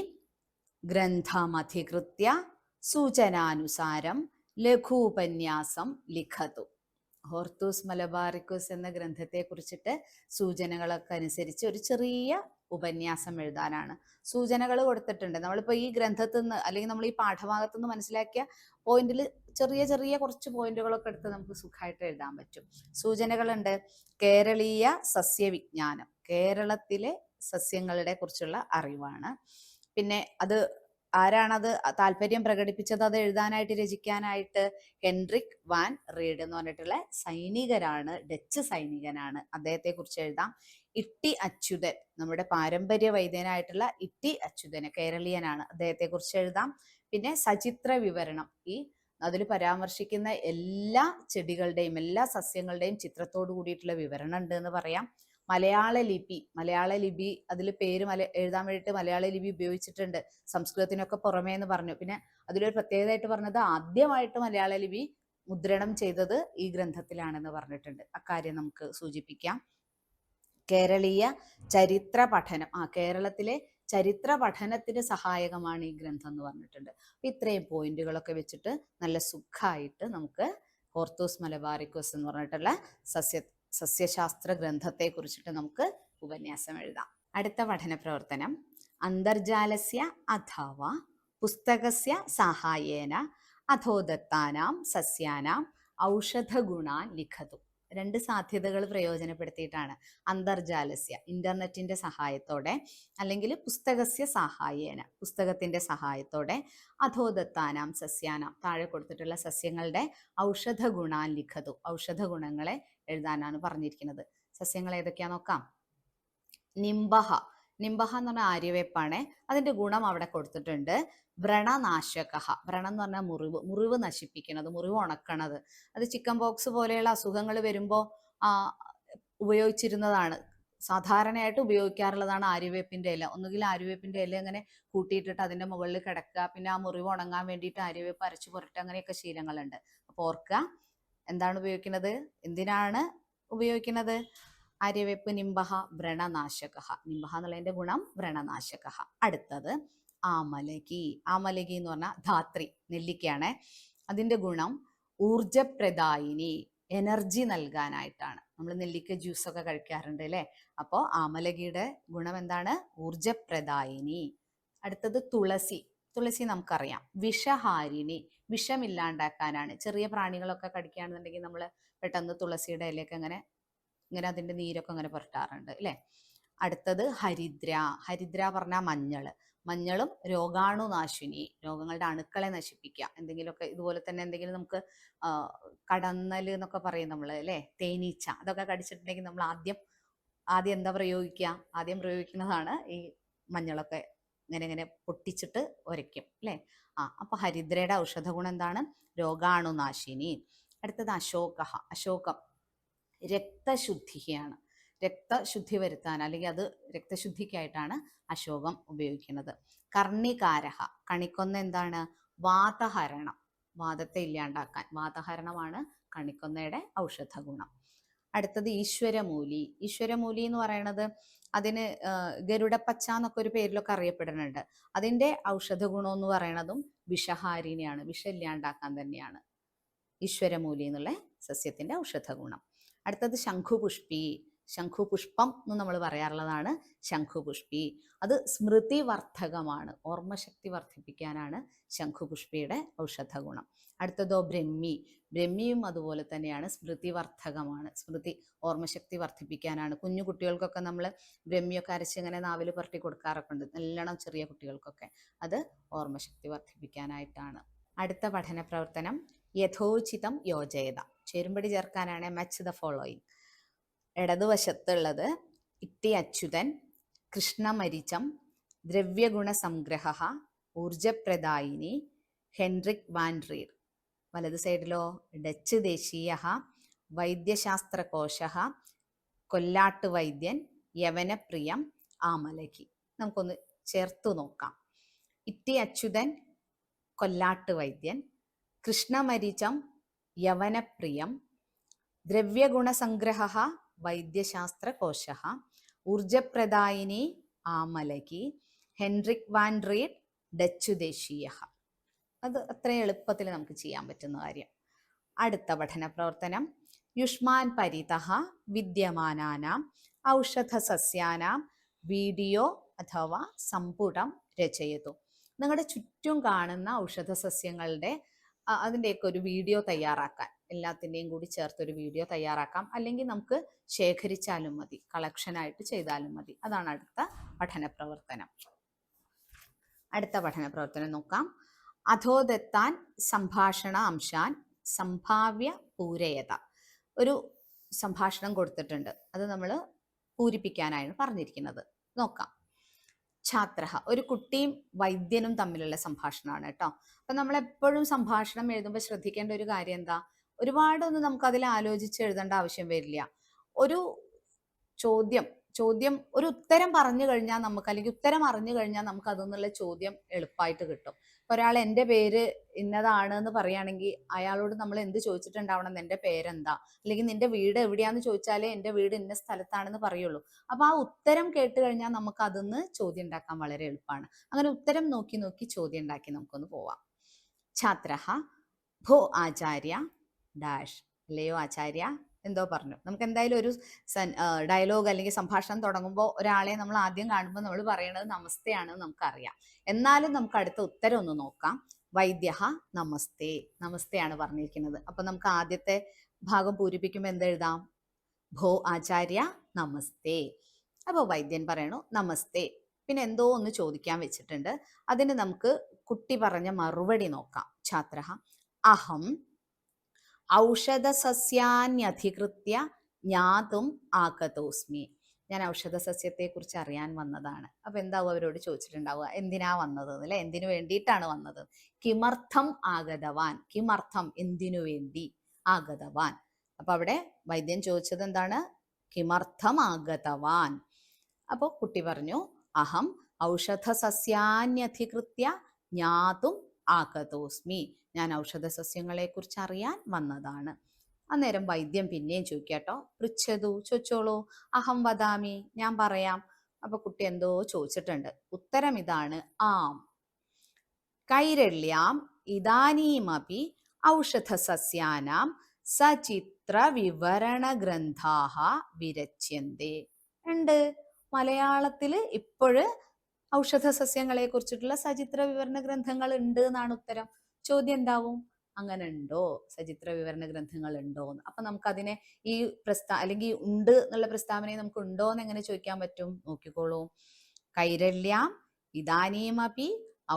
ഗ്രന്ഥമധികൃത്യ സൂചനാനുസാരം ലഘൂപന്യാസം ലിഖതു. ഹോർത്തൂസ് മലബാറിക്കുസ് എന്ന ഗ്രന്ഥത്തെ കുറിച്ചിട്ട് സൂചനകളൊക്കെ അനുസരിച്ച് ഒരു ചെറിയ ഉപന്യാസം എഴുതാനാണ്. സൂചനകൾ കൊടുത്തിട്ടുണ്ട്. നമ്മളിപ്പോൾ ഈ ഗ്രന്ഥത്തിൽ നിന്ന് അല്ലെങ്കിൽ നമ്മൾ ഈ പാഠഭാഗത്തു നിന്ന് മനസ്സിലാക്കിയ പോയിന്റിൽ ചെറിയ ചെറിയ കുറച്ച് പോയിന്റുകളൊക്കെ എടുത്ത് നമുക്ക് സുഖമായിട്ട് എഴുതാൻ പറ്റും. സൂചനകളുണ്ട്. കേരളീയ സസ്യവിജ്ഞാനം, കേരളത്തിലെ സസ്യങ്ങളുടെ കുറിച്ചുള്ള അറിവാണ്. പിന്നെ അത് ആരാണത് താല്പര്യം പ്രകടിപ്പിച്ചത് അത് എഴുതാനായിട്ട് രചിക്കാനായിട്ട്? ഹെൻറിക് വാൻ റീഡ് എന്ന് പറഞ്ഞിട്ടുള്ള സൈനികരാണ്, ഡച്ച് സൈനികനാണ്. അദ്ദേഹത്തെ കുറിച്ച് എഴുതാം. ഇട്ടി അച്യുതൻ, നമ്മുടെ പാരമ്പര്യ വൈദ്യനായിട്ടുള്ള ഇട്ടി അച്യുതന്, കേരളീയനാണ്, അദ്ദേഹത്തെ കുറിച്ച് എഴുതാം. പിന്നെ സചിത്ര വിവരണം, ഈ അതിൽ പരാമർശിക്കുന്ന എല്ലാ ചെടികളുടെയും എല്ലാ സസ്യങ്ങളുടെയും ചിത്രത്തോട് കൂടിയിട്ടുള്ള വിവരണം ഉണ്ട് എന്ന് പറയാം. മലയാള ലിപി അതിൽ പേര് എഴുതാൻ വേണ്ടിയിട്ട് മലയാള ലിപി ഉപയോഗിച്ചിട്ടുണ്ട്, സംസ്കൃതത്തിനൊക്കെ പുറമേ എന്ന് പറഞ്ഞു. പിന്നെ അതിലൊരു പ്രത്യേകതയായിട്ട് പറഞ്ഞത് ആദ്യമായിട്ട് മലയാള ലിപി മുദ്രണം ചെയ്തത് ഈ ഗ്രന്ഥത്തിലാണെന്ന് പറഞ്ഞിട്ടുണ്ട്. അക്കാര്യം നമുക്ക് സൂചിപ്പിക്കാം. കേരളീയ ചരിത്ര പഠനം, കേരളത്തിലെ ചരിത്ര പഠനത്തിന് സഹായകമാണ് ഈ ഗ്രന്ഥം എന്ന് പറഞ്ഞിട്ടുണ്ട്. അപ്പൊ ഇത്രയും പോയിന്റുകളൊക്കെ വെച്ചിട്ട് നല്ല സുഖമായിട്ട് നമുക്ക് ഹോർത്തൂസ് മലബാറിക്കോസ് എന്ന് പറഞ്ഞിട്ടുള്ള സസ്യശാസ്ത്ര ഗ്രന്ഥത്തെ കുറിച്ചിട്ട് നമുക്ക് ഉപന്യാസം എഴുതാം. അടുത്ത പഠന പ്രവർത്തനം അന്തർജാലസ്യ അഥവാ പുസ്തകസ്യ സഹായേന അധോദത്താനാം സസ്യാനാം ഔഷധഗുണാൻ ലിഖതു. രണ്ട് സാധ്യതകൾ പ്രയോജനപ്പെടുത്തിയിട്ടാണ്. അന്തർജാലസ്യ, ഇന്റർനെറ്റിന്റെ സഹായത്തോടെ, അല്ലെങ്കിൽ പുസ്തകസ്യ സഹായേന, പുസ്തകത്തിന്റെ സഹായത്തോടെ, അധോദത്താനാം സസ്യാനാം, താഴെ കൊടുത്തിട്ടുള്ള സസ്യങ്ങളുടെ ഔഷധ ഗുണാൻ ലിഖതു, ഔഷധ ഗുണങ്ങളെ എഴുതാനാണ് പറഞ്ഞിരിക്കുന്നത്. സസ്യങ്ങൾ ഏതൊക്കെയാ നോക്കാം. നിംബഹ എന്ന് പറഞ്ഞാൽ ആര്യവേപ്പാണ്. അതിന്റെ ഗുണം അവിടെ കൊടുത്തിട്ടുണ്ട്. വ്രണനാശക, വ്രണം എന്ന് പറഞ്ഞാൽ മുറിവ് നശിപ്പിക്കുന്നത്, മുറിവ് ഉണക്കണത്. അത് ചിക്കൻ പോക്സ് പോലെയുള്ള അസുഖങ്ങൾ വരുമ്പോൾ ഉപയോഗിച്ചിരുന്നതാണ്, സാധാരണയായിട്ട് ഉപയോഗിക്കാറുള്ളതാണ് ആര്യവേപ്പിന്റെ ഇല. ഒന്നുകിൽ ആര്യവേപ്പിന്റെ ഇല ഇങ്ങനെ കൂട്ടിയിട്ടിട്ട് അതിന്റെ മുകളിൽ കിടക്കുക, പിന്നെ ആ മുറിവ് ഉണങ്ങാൻ വേണ്ടിയിട്ട് ആര്യവേപ്പ് അരച്ചു പുരട്ടുക, അങ്ങനെയൊക്കെ ശീലങ്ങളുണ്ട്. അപ്പൊ ഓർക്കുക, എന്താണ് ഉപയോഗിക്കുന്നത്, എന്തിനാണ് ഉപയോഗിക്കുന്നത്? ആര്യവേപ്പ്. നിംബഹ വ്രണനാശക, നിംബഹ എന്നുള്ളതിന്റെ ഗുണം വ്രണനാശക. അടുത്തത് ആമലകി. ആമലകി എന്ന് പറഞ്ഞാൽ ധാത്രി, നെല്ലിക്കയാണ്. അതിന്റെ ഗുണം ഊർജപ്രദായിനി, എനർജി നൽകാനായിട്ടാണ്. നമ്മൾ നെല്ലിക്ക ജ്യൂസൊക്കെ കഴിക്കാറുണ്ട് അല്ലേ? അപ്പോൾ ആമലകിയുടെ ഗുണം എന്താണ്? ഊർജപ്രദായിനി. അടുത്തത് തുളസി. തുളസി നമുക്കറിയാം വിഷഹാരിണി, വിഷമില്ലാണ്ടാക്കാനാണ്. ചെറിയ പ്രാണികളൊക്കെ കടിക്കുകയാണെന്നുണ്ടെങ്കിൽ നമ്മൾ പെട്ടെന്ന് തുളസിയുടെ ഇലയൊക്കെ ഇങ്ങനെ അതിന്റെ നീരൊക്കെ അങ്ങനെ പുരട്ടാറുണ്ട് അല്ലേ? അടുത്തത് ഹരിദ്ര. ഹരിദ്ര പറഞ്ഞാൽ മഞ്ഞളും രോഗാണുനാശിനി, രോഗങ്ങളുടെ അണുക്കളെ നശിപ്പിക്കുക. എന്തെങ്കിലുമൊക്കെ ഇതുപോലെ തന്നെ എന്തെങ്കിലും നമുക്ക് കടന്നൽ എന്നൊക്കെ പറയും നമ്മൾ അല്ലേ, തേനീച്ച, അതൊക്കെ കടിച്ചിട്ടുണ്ടെങ്കിൽ നമ്മൾ ആദ്യം എന്താ പ്രയോഗിക്കുക? ആദ്യം പ്രയോഗിക്കുന്നതാണ് ഈ മഞ്ഞളൊക്കെ ഇങ്ങനെ പൊട്ടിച്ചിട്ട് ഉരയ്ക്കും അല്ലേ? അപ്പൊ ഹരിദ്രയുടെ ഔഷധ ഗുണം എന്താണ്? രോഗാണുനാശിനി. അടുത്തത് അശോകം രക്തശുദ്ധിയാണ്. രക്തശുദ്ധി വരുത്താൻ, അല്ലെങ്കിൽ അത് രക്തശുദ്ധിക്കായിട്ടാണ് അശോകം ഉപയോഗിക്കുന്നത്. കർണികാരഹ, കണിക്കൊന്ന എന്താണ്? വാതഹരണം, വാദത്തെ ഇല്ലാണ്ടാക്കാൻ. വാതഹരണമാണ് കണിക്കൊന്നയുടെ ഔഷധ ഗുണം. അടുത്തത് ഈശ്വരമൂലി. ഈശ്വരമൂലി എന്ന് പറയുന്നത് അതിന് ഗരുഡപ്പച്ച എന്നൊക്കെ ഒരു പേരിലൊക്കെ അറിയപ്പെടുന്നുണ്ട്. അതിന്റെ ഔഷധ ഗുണം എന്ന് പറയുന്നതും വിഷഹാരിണിയാണ്, വിഷം ഇല്ലാണ്ടാക്കാൻ തന്നെയാണ് ഈശ്വരമൂലി എന്നുള്ള സസ്യത്തിന്റെ ഔഷധ ഗുണം. അടുത്തത് ശംഖുപുഷ്പി. ശംഖുപുഷ്പം എന്ന് നമ്മൾ പറയാറുള്ളതാണ് ശംഖുപുഷ്പി. അത് സ്മൃതി വർദ്ധകമാണ്, ഓർമ്മശക്തി വർദ്ധിപ്പിക്കാനാണ് ശംഖുപുഷ്പിയുടെ ഔഷധ ഗുണം. അടുത്തതോ ബ്രഹ്മിയും അതുപോലെ തന്നെയാണ്, സ്മൃതി വർദ്ധകമാണ്, ഓർമ്മശക്തി വർദ്ധിപ്പിക്കാനാണ്. കുഞ്ഞു കുട്ടികൾക്കൊക്കെ നമ്മൾ ബ്രഹ്മിയൊക്കെ അരച്ച് ഇങ്ങനെ നാവിൽ പുരട്ടി കൊടുക്കാറൊക്കെ ഉണ്ട്, നല്ലോണം ചെറിയ കുട്ടികൾക്കൊക്കെ. അത് ഓർമ്മശക്തി വർദ്ധിപ്പിക്കാനായിട്ടാണ്. അടുത്ത പഠന പ്രവർത്തനം യഥോചിതം യോജയത, ചേരുംപടി ചേർക്കാനാണ്. Match the following. ഇടതുവശത്തുള്ളത് ഇട്ടി അച്യുതൻ, കൃഷ്ണമരിചം, ദ്രവ്യഗുണസംഗ്രഹ, ഊർജപ്രദായിനി, ഹെൻറിക് വാൻ റീർ. വലത് സൈഡിലോ ഡച്ച് ദേശീയ, വൈദ്യശാസ്ത്രകോശ, കൊല്ലാട്ട് വൈദ്യൻ, യവനപ്രിയം, ആമലകി. നമുക്കൊന്ന് ചേർത്തു നോക്കാം. ഇട്ടി അച്യുതൻ കൊല്ലാട്ട് വൈദ്യൻ, കൃഷ്ണമരിചം യവനപ്രിയം, ദ്രവ്യഗുണസംഗ്രഹ വൈദ്യശാസ്ത്രകോശ, ഊർജപ്രദായിനി ആമലകി, ഹെൻറിക് വാൻ റീഡ് ഡച്ചു ദേശീയ. അത് അത്രയും എളുപ്പത്തിൽ നമുക്ക് ചെയ്യാൻ പറ്റുന്ന കാര്യം. അടുത്ത പഠന പ്രവർത്തനം യുഷ്മാൻ പരിതഃ വിദ്യമാനാനാം ഔഷധസസ്യാനാം വീഡിയോ അഥവാ സമ്പുടം രചയതു. നിങ്ങളുടെ ചുറ്റും കാണുന്ന ഔഷധസസ്യങ്ങളുടെ അതിൻ്റെയൊക്കെ ഒരു വീഡിയോ തയ്യാറാക്കാൻ, എല്ലാത്തിൻ്റെയും കൂടി ചേർത്തൊരു വീഡിയോ തയ്യാറാക്കാം. അല്ലെങ്കിൽ നമുക്ക് ശേഖരിച്ചാലും മതി, കളക്ഷനായിട്ട് ചെയ്താലും മതി. അതാണ് അടുത്ത പഠന പ്രവർത്തനം. അടുത്ത പഠന പ്രവർത്തനം നോക്കാം. അധോദത്താൻ സംഭാഷണ അംശാൻ സംഭാവ്യ പൂരയത. ഒരു സംഭാഷണം കൊടുത്തിട്ടുണ്ട്, അത് നമ്മൾ പൂരിപ്പിക്കാനാണ് പറഞ്ഞിരിക്കുന്നത്. നോക്കാം. ഛാത്ര, ഒരു കുട്ടിയും വൈദ്യനും തമ്മിലുള്ള സംഭാഷണമാണ് കേട്ടോ. അപ്പൊ നമ്മൾ എപ്പോഴും സംഭാഷണം എഴുതുമ്പോൾ ശ്രദ്ധിക്കേണ്ട ഒരു കാര്യം എന്താ, ഒരുപാടൊന്നും നമുക്ക് അതിൽ ആലോചിച്ച് എഴുതേണ്ട ആവശ്യം വരില്ല. ഒരു ചോദ്യം ഒരു ഉത്തരം പറഞ്ഞു കഴിഞ്ഞാൽ നമുക്ക്, അല്ലെങ്കിൽ ഉത്തരം അറിഞ്ഞു കഴിഞ്ഞാൽ നമുക്ക് അതെന്നുള്ള ചോദ്യം എളുപ്പമായിട്ട് കിട്ടും. ഒരാൾ എൻ്റെ പേര് ഇന്നതാണ് എന്ന് പറയുകയാണെങ്കിൽ അയാളോട് നമ്മൾ എന്ത് ചോദിച്ചിട്ടുണ്ടാവണം, എൻ്റെ പേരെന്താ, അല്ലെങ്കിൽ നിന്റെ വീട് എവിടെയാന്ന് ചോദിച്ചാലേ എൻ്റെ വീട് ഇന്ന സ്ഥലത്താണെന്ന് പറയുള്ളൂ. അപ്പൊ ആ ഉത്തരം കേട്ട് കഴിഞ്ഞാൽ നമുക്ക് അതൊന്ന് ചോദ്യം ഉണ്ടാക്കാൻ വളരെ എളുപ്പമാണ്. അങ്ങനെ ഉത്തരം നോക്കി നോക്കി ചോദ്യം ഉണ്ടാക്കി നമുക്കൊന്ന് പോവാം. ഛാത്രഃ ഭോ ആചാര്യ ഡാഷ്, അല്ലയോ ആചാര്യ എന്തോ പറഞ്ഞു. നമുക്ക് എന്തായാലും ഒരു ഡയലോഗ് അല്ലെങ്കിൽ സംഭാഷണം തുടങ്ങുമ്പോൾ ഒരാളെ നമ്മൾ ആദ്യം കാണുമ്പോൾ നമ്മൾ പറയണത് നമസ്തേയാണെന്ന് നമുക്കറിയാം. എന്നാലും നമുക്ക് അടുത്ത ഉത്തരം ഒന്ന് നോക്കാം. വൈദ്യഃ നമസ്തേ, നമസ്തേയാണ് പറഞ്ഞിരിക്കുന്നത്. അപ്പൊ നമുക്ക് ആദ്യത്തെ ഭാഗം പൂരിപ്പിക്കുമ്പോൾ എന്തെഴുതാം, ഭോ ആചാര്യ നമസ്തേ. അപ്പോൾ വൈദ്യൻ പറയണു നമസ്തേ. പിന്നെ എന്തോ ഒന്ന് ചോദിക്കാൻ വെച്ചിട്ടുണ്ട്, അതിന് നമുക്ക് കുട്ടി പറഞ്ഞ മറുപടി നോക്കാം. ഛാത്രഃ അഹം ഔഷധസസ്യാന്യധികൃത്യ ജ്ഞാതും ആഗതോസ്മി. ഞാൻ ഔഷധസസ്യത്തെ കുറിച്ച് അറിയാൻ വന്നതാണ്. അപ്പൊ എന്താവും അവരോട് ചോദിച്ചിട്ടുണ്ടാവുക, എന്തിനാ വന്നത് അല്ലെ, എന്തിനു വേണ്ടിയിട്ടാണ് വന്നത്. കിമർത്ഥം ആഗതവാൻ, കിമർത്ഥം എന്തിനു വേണ്ടി, ആഗതവാൻ. അപ്പൊ അവിടെ വൈദ്യൻ ചോദിച്ചത് എന്താണ്, കിമർത്ഥം ആഗതവാൻ. അപ്പോൾ കുട്ടി പറഞ്ഞു അഹം ഔഷധസസ്യാന്യധികൃത്യ ജ്ഞാതും ആഗതോസ്മി, ഞാൻ ഔഷധസസ്യങ്ങളെ കുറിച്ച് അറിയാൻ വന്നതാണ്. അന്നേരം വൈദ്യം പിന്നെയും ചോദിക്കാട്ടോ, പൃച്ഛതു ചോദിച്ചോളൂ, അഹം വദാമി, ഞാൻ പറയാം. അപ്പൊ കുട്ടി എന്തോ ചോദിച്ചിട്ടുണ്ട്, ഉത്തരം ഇതാണ്, ആം കൈരള്യാം ഇദാനീമപി ഔഷധസസ്യാനാം സചിത്ര വിവരണ ഗ്രന്ഥാഹ വിരച്യന്തേ. ഉണ്ട്, മലയാളത്തില് ഇപ്പോഴ് ഔഷധ സസ്യങ്ങളെ കുറിച്ചിട്ടുള്ള സചിത്ര വിവരണ ഗ്രന്ഥങ്ങൾ ഉണ്ട് എന്നാണ് ഉത്തരം. ചോദ്യം എന്താവും, അങ്ങനെ ഉണ്ടോ, സചിത്ര വിവരണ ഗ്രന്ഥങ്ങൾ ഉണ്ടോ എന്ന്. അപ്പൊ നമുക്ക് അതിനെ ഈ അല്ലെങ്കിൽ ഉണ്ട് എന്നുള്ള പ്രസ്താവനയെ നമുക്ക് ഉണ്ടോ എന്ന് എങ്ങനെ ചോദിക്കാൻ പറ്റും, നോക്കിക്കോളൂ. കൈരള്യാം ഇദാനീമപി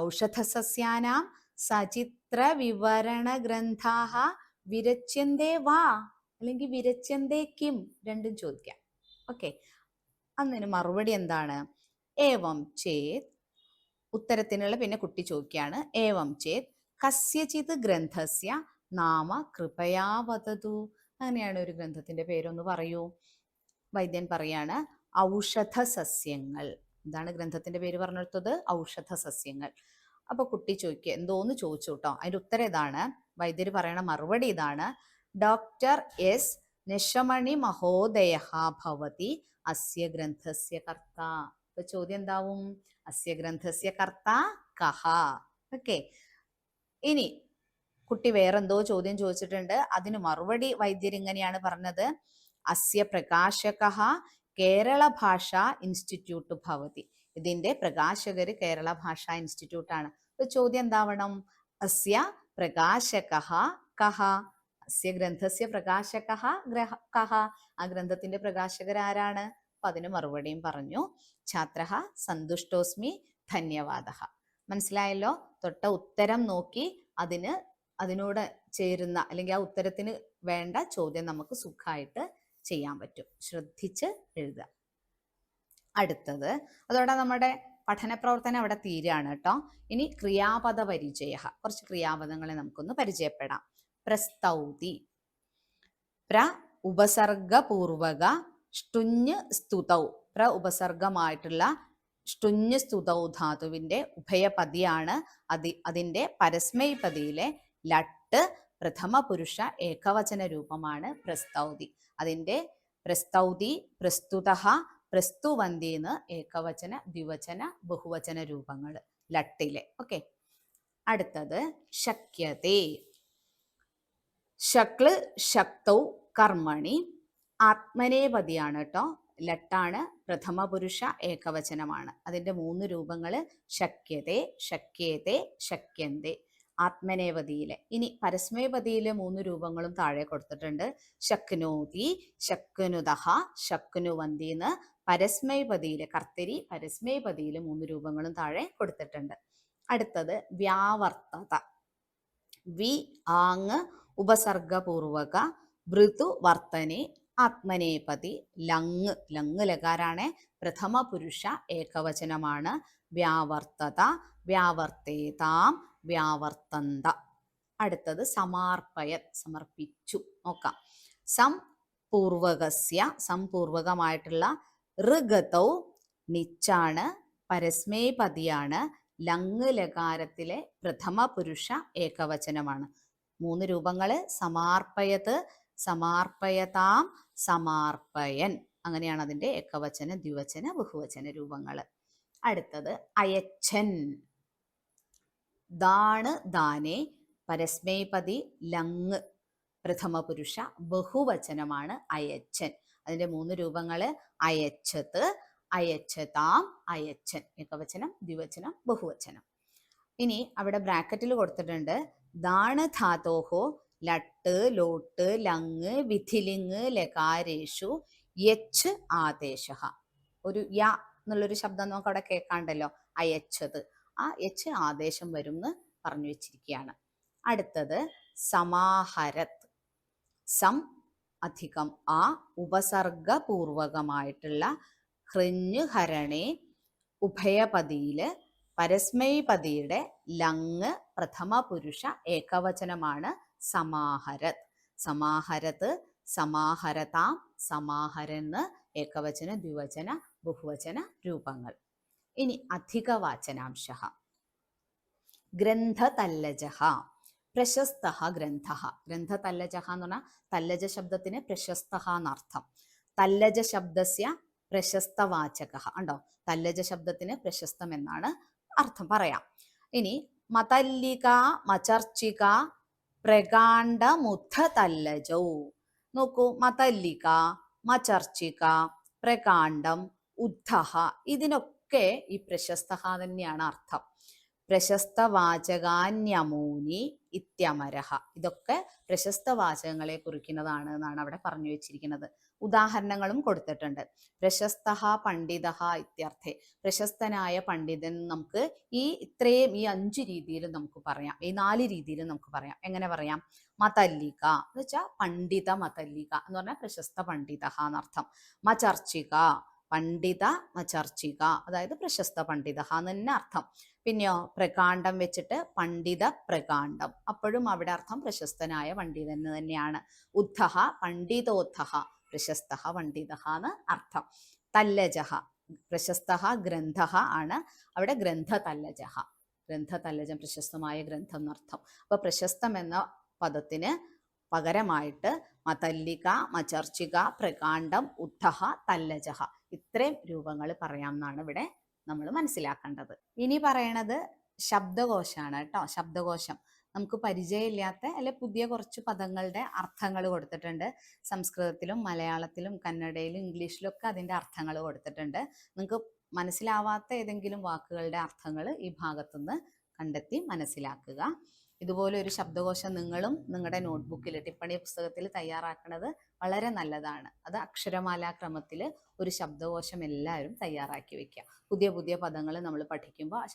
ഔഷധസസ്യാനാം സചിത്ര വിവരണ ഗ്രന്ഥാഹ വിരച്യന്തേ വാ, അല്ലെങ്കിൽ വിരച്യന്തേ കിം, രണ്ടും ചോദിക്കാം. ഓക്കെ, അന്നിന് മറുപടി എന്താണ്, ഏവം ചേത്. ഉത്തരത്തിനുള്ള പിന്നെ കുട്ടി ചോദിക്കുകയാണ്, ഏവം ചേത് കസ്യചിത് ഗ്രന്ഥസ്യ നാമ കൃപയാ വദതു. അങ്ങനെയാണ് ഒരു ഗ്രന്ഥത്തിന്റെ പേരൊന്ന് പറയൂ. വൈദ്യൻ പറയാണ് ഔഷധ സസ്യങ്ങൾ. എന്താണ് ഗ്രന്ഥത്തിന്റെ പേര് പറഞ്ഞെടുത്തത്, ഔഷധ സസ്യങ്ങൾ. അപ്പൊ കുട്ടി ചോദിക്കുക, എന്തോന്ന് ചോദിച്ചു കേട്ടോ. അതിന്റെ ഉത്തരം ഇതാണ്, വൈദ്യര് പറയണ മറുപടി ഇതാണ്, ഡോക്ടർ എസ് നിശമണി മഹോദയ ഭവതി അസ്യ ഗ്രന്ഥസ്യ കർത്ത. അപ്പൊ ചോദ്യം എന്താവും, അസ്യ ഗ്രന്ഥസ്യ കർത്ത കഹ. ഓക്കെ, ഇനി കുട്ടി വേറെന്തോ ചോദ്യം ചോദിച്ചിട്ടുണ്ട്, അതിന് മറുപടി വൈദ്യർ ഇങ്ങനെയാണ് പറഞ്ഞത്, അസ്യ പ്രകാശകഃ കേരള ഭാഷാ ഇൻസ്റ്റിറ്റ്യൂട്ട് ഭവതി. ഇതിന്റെ പ്രകാശകര് കേരള ഭാഷാ ഇൻസ്റ്റിറ്റ്യൂട്ട് ആണ്. അപ്പൊ ചോദ്യം എന്താവണം, അസ്യ പ്രകാശകഃ കഹ, അസ്യ ഗ്രന്ഥസ്യ പ്രകാശകഃ കഹ, ആ ഗ്രന്ഥത്തിന്റെ പ്രകാശകർ ആരാണ്. അപ്പൊ അതിന് മറുപടിയും പറഞ്ഞു. ഛാത്രഃ സന്തുഷ്ടോസ്മി ധന്യവാദഃ. മനസ്സിലായല്ലോ, തൊട്ട ഉത്തരം നോക്കി അതിനോട് ചേരുന്ന അല്ലെങ്കിൽ ആ ഉത്തരത്തിന് വേണ്ട ചോദ്യം നമുക്ക് സുഖമായിട്ട് ചെയ്യാൻ പറ്റും. ശ്രദ്ധിച്ച് എഴുതുക. അടുത്തത്, അതോടെ നമ്മുടെ പഠന പ്രവർത്തനം അവിടെ തീരുകയാണ് കേട്ടോ. ഇനി ക്രിയാപദ പരിചയ, കുറച്ച് ക്രിയാപദങ്ങളെ നമുക്കൊന്ന് പരിചയപ്പെടാം. പ്രസ്തൗതി, പ്ര ഉപസർഗപൂർവക ഷ്ടുഞ്ഞ് സ്തുതൗ. പ്ര ഉപസർഗമായിട്ടുള്ള ഷ്ടുഞ്ഞ് സ്തുതൗ ധാതുവിന്റെ ഉഭയപദിയാണ്. അതിന്റെ പരസ്മൈപദിയിലെ ലട്ട് പ്രഥമ പുരുഷ ഏകവചന രൂപമാണ് പ്രസ്തൗതി. അതിന്റെ പ്രസ്തൗതി, പ്രസ്തുതഃ, പ്രസ്തുവന്തിന്ന് ഏകവചന ദ്വിവചന ബഹുവചന രൂപങ്ങൾ ലട്ടിലെ. ഓക്കെ, അടുത്തത് ശക്യതേ. ശക്ല് ശക്തൗ കർമ്മണി, ആത്മനേപതിയാണ് കേട്ടോ, ലട്ടാണ്, പ്രഥമ പുരുഷ ഏകവചനമാണ്. അതിന്റെ 3 രൂപങ്ങൾ ശക്യതേ, ശക്യേതേ, ശക്യന്തേ, ആത്മനേപതിയിലെ. ഇനി പരസ്മേപതിയിലെ 3 രൂപങ്ങളും താഴെ കൊടുത്തിട്ടുണ്ട്. ശക്നോതി, ശക്നുതഃ, ശക്നുവന്തിന്ന് പരസ്മൈപതിയിലെ കർത്തരി പരസ്മൈപതിയിലെ 3 രൂപങ്ങളും താഴെ കൊടുത്തിട്ടുണ്ട്. അടുത്തത് വ്യാവർത്തത. വി ആങ് ഉപസർഗപൂർവക ഭൃതു വർത്തനെ ആത്മനേപതി ലങ്. ലങ് ലകാരാണ്, പ്രഥമ പുരുഷ ഏകവചനമാണ്. വ്യാവർത്തത, വ്യാവർത്തേതാം, വ്യാവർത്തന്ത. അടുത്തത് സമാർപ്പയത്, സമർപ്പിച്ചു. നോക്കാം. സംപൂർവകസ്യ, സംപൂർവകമായിട്ടുള്ള ഋഗതൗ നിച്ചാണ്, പരസ്മേപതിയാണ്. ലങ് ലകാരത്തിലെ പ്രഥമ പുരുഷ ഏകവചനമാണ്. 3 രൂപങ്ങൾ: സമാർപ്പയത്, സമാർപ്പയതാം, സമാർപ്പയൻ. അങ്ങനെയാണ് അതിൻ്റെ ഏകവചന, ദ്വിവചന, ബഹുവചന രൂപങ്ങൾ. അടുത്തത് അയച്ഛൻ. ദാണ്, ദാനെ, പരസ്മേപതി ലങ്, പ്രഥമ പുരുഷ ബഹുവചനമാണ് അയച്ഛൻ. അതിൻ്റെ 3 രൂപങ്ങൾ: അയച്ഛത്, അയച്ഛതാം, അയച്ഛൻ. ഏകവചനം, ദ്വിവചനം, ബഹുവചനം. ഇനി അവിടെ ബ്രാക്കറ്റിൽ കൊടുത്തിട്ടുണ്ട് ദാണ് ധാതോഹോ ലട്ട്, ലോട്ട്, ലങ്, വിധിലിങ് ലകാരേഷു യച്ച് ആദേശഃ. ഒരു യ എന്നുള്ളൊരു ശബ്ദം നമുക്ക് അവിടെ കേൾക്കാണ്ടല്ലോ, അയച്ചത്. ആ യച്ച് ആദേശം വരും എന്ന് പറഞ്ഞു വെച്ചിരിക്കുകയാണ്. അടുത്തത് സമാഹരത്. സം അധികം ആ ഉപസർഗപൂർവകമായിട്ടുള്ള ഹൃഞ്ഞ് ഹരണേ ഉഭയപതിയില് പരസ്മൈപതിയുടെ ലങ് പ്രഥമ പുരുഷ ഏകവചനമാണ് സമാഹരത്. സമാഹരത്, സമാഹരതാം, സമാഹരന്ന് ഏകവചന, ദ്വിവചന, ബഹുവചന രൂപങ്ങൾ. ഇനി അധികവാചനാംശഃ. ഗ്രന്ഥതല്ലജഃ, പ്രശസ്തഃ ഗ്രന്ഥഃ. ഗ്രന്ഥതല്ലജഃ എന്ന് പറഞ്ഞാൽ തല്ലജ ശബ്ദത്തിന് പ്രശസ്തഃ എന്നർത്ഥം. തല്ലജ ശബ്ദസ്യ പ്രശസ്തവാചകഃ. ഉണ്ടോ, തല്ലജ ശബ്ദത്തിന് പ്രശസ്തം എന്നാണ് അർത്ഥം പറയാം. ഇനി മതല്ലിക, മചർച്ചിക, പ്രകാണ്ഡമുദ്ധ തല്ലജൗ. നോക്കൂ, മതല്ലിക, മചർച്ചിക, പ്രകാണ്ഡം, ഉദ്ധഃ, ഇതിനൊക്കെ ഈ പ്രശസ്തഃ തന്നെയാണ് അർത്ഥം. പ്രശസ്തവാചകാന്യമൂനി ഇത്യമരഹ. ഇതൊക്കെ പ്രശസ്ത വാചകങ്ങളെ കുറിക്കുന്നതാണ് എന്നാണ് അവിടെ പറഞ്ഞു വെച്ചിരിക്കുന്നത്. ഉദാഹരണങ്ങളും കൊടുത്തിട്ടുണ്ട്. പ്രശസ്തഃ പണ്ഡിതഃ ഇത്യർത്ഥേ. പ്രശസ്തനായ പണ്ഡിതൻ നമുക്ക് ഇത്രയും ഈ 5 രീതിയിൽ നമുക്ക് പറയാം, ഈ 4 രീതിയിൽ നമുക്ക് പറയാം. എങ്ങനെ പറയാം? മതല്ലിക എന്ന് വെച്ചാൽ പണ്ഡിത മതല്ലിക എന്ന് പറഞ്ഞാൽ പ്രശസ്ത പണ്ഡിതഃ എന്നർത്ഥം. മചർച്ചിക, പണ്ഡിത മചർച്ചിക, അതായത് പ്രശസ്ത പണ്ഡിത എന്ന് തന്നെ അർത്ഥം. പിന്നെയോ പ്രകാണ്ഡം വെച്ചിട്ട് പണ്ഡിത പ്രകാണ്ഡം, അപ്പോഴും അവിടെ അർത്ഥം പ്രശസ്തനായ പണ്ഡിതൻ തന്നെയാണ്. ഉദ്ധഃ പണ്ഡിതോദ്ധഃ, പ്രശസ്ത പണ്ഡിത എന്ന് അർത്ഥം. തല്ലജഃ, പ്രശസ്ത ഗ്രന്ഥഃ ആണ്, അവിടെ ഗ്രന്ഥ തല്ലജഃ, ഗ്രന്ഥ തല്ലജം പ്രശസ്തമായ ഗ്രന്ഥം എന്നർത്ഥം. അപ്പൊ പ്രശസ്തം എന്ന പദത്തിന് പകരമായിട്ട് മതല്ലിക, മചർച്ചിക, പ്രകാണ്ഡം, ഉദ്ധഃ, തല്ലജഃ ഇത്രയും രൂപങ്ങൾ പറയാമെന്നാണ് ഇവിടെ നമ്മൾ മനസ്സിലാക്കേണ്ടത്. ഇനി പറയണത് ശബ്ദകോശമാണ് കേട്ടോ. ശബ്ദകോശം നമുക്ക് പരിചയമില്ലാത്ത അല്ലെ പുതിയ കുറച്ച് പദങ്ങളുടെ അർത്ഥങ്ങൾ കൊടുത്തിട്ടുണ്ട്. സംസ്കൃതത്തിലും മലയാളത്തിലും കന്നഡയിലും ഇംഗ്ലീഷിലും ഒക്കെ അതിൻ്റെ അർത്ഥങ്ങൾ കൊടുത്തിട്ടുണ്ട്. നിങ്ങൾക്ക് മനസ്സിലാവാത്ത ഏതെങ്കിലും വാക്കുകളുടെ അർത്ഥങ്ങൾ ഈ ഭാഗത്തുനിന്ന് കണ്ടെത്തി മനസ്സിലാക്കുക. ഇതുപോലെ ഒരു ശബ്ദകോശം നിങ്ങളും നിങ്ങളുടെ നോട്ട്ബുക്കിൽ ടിപ്പണി പുസ്തകത്തിൽ തയ്യാറാക്കുന്നത് വളരെ നല്ലതാണ്. അത് അക്ഷരമാലാക്രമത്തിൽ ഒരു ശബ്ദകോശം എല്ലാവരും തയ്യാറാക്കി വെക്കുക. പുതിയ പുതിയ പദങ്ങൾ നമ്മൾ പഠിക്കുമ്പോൾ ആ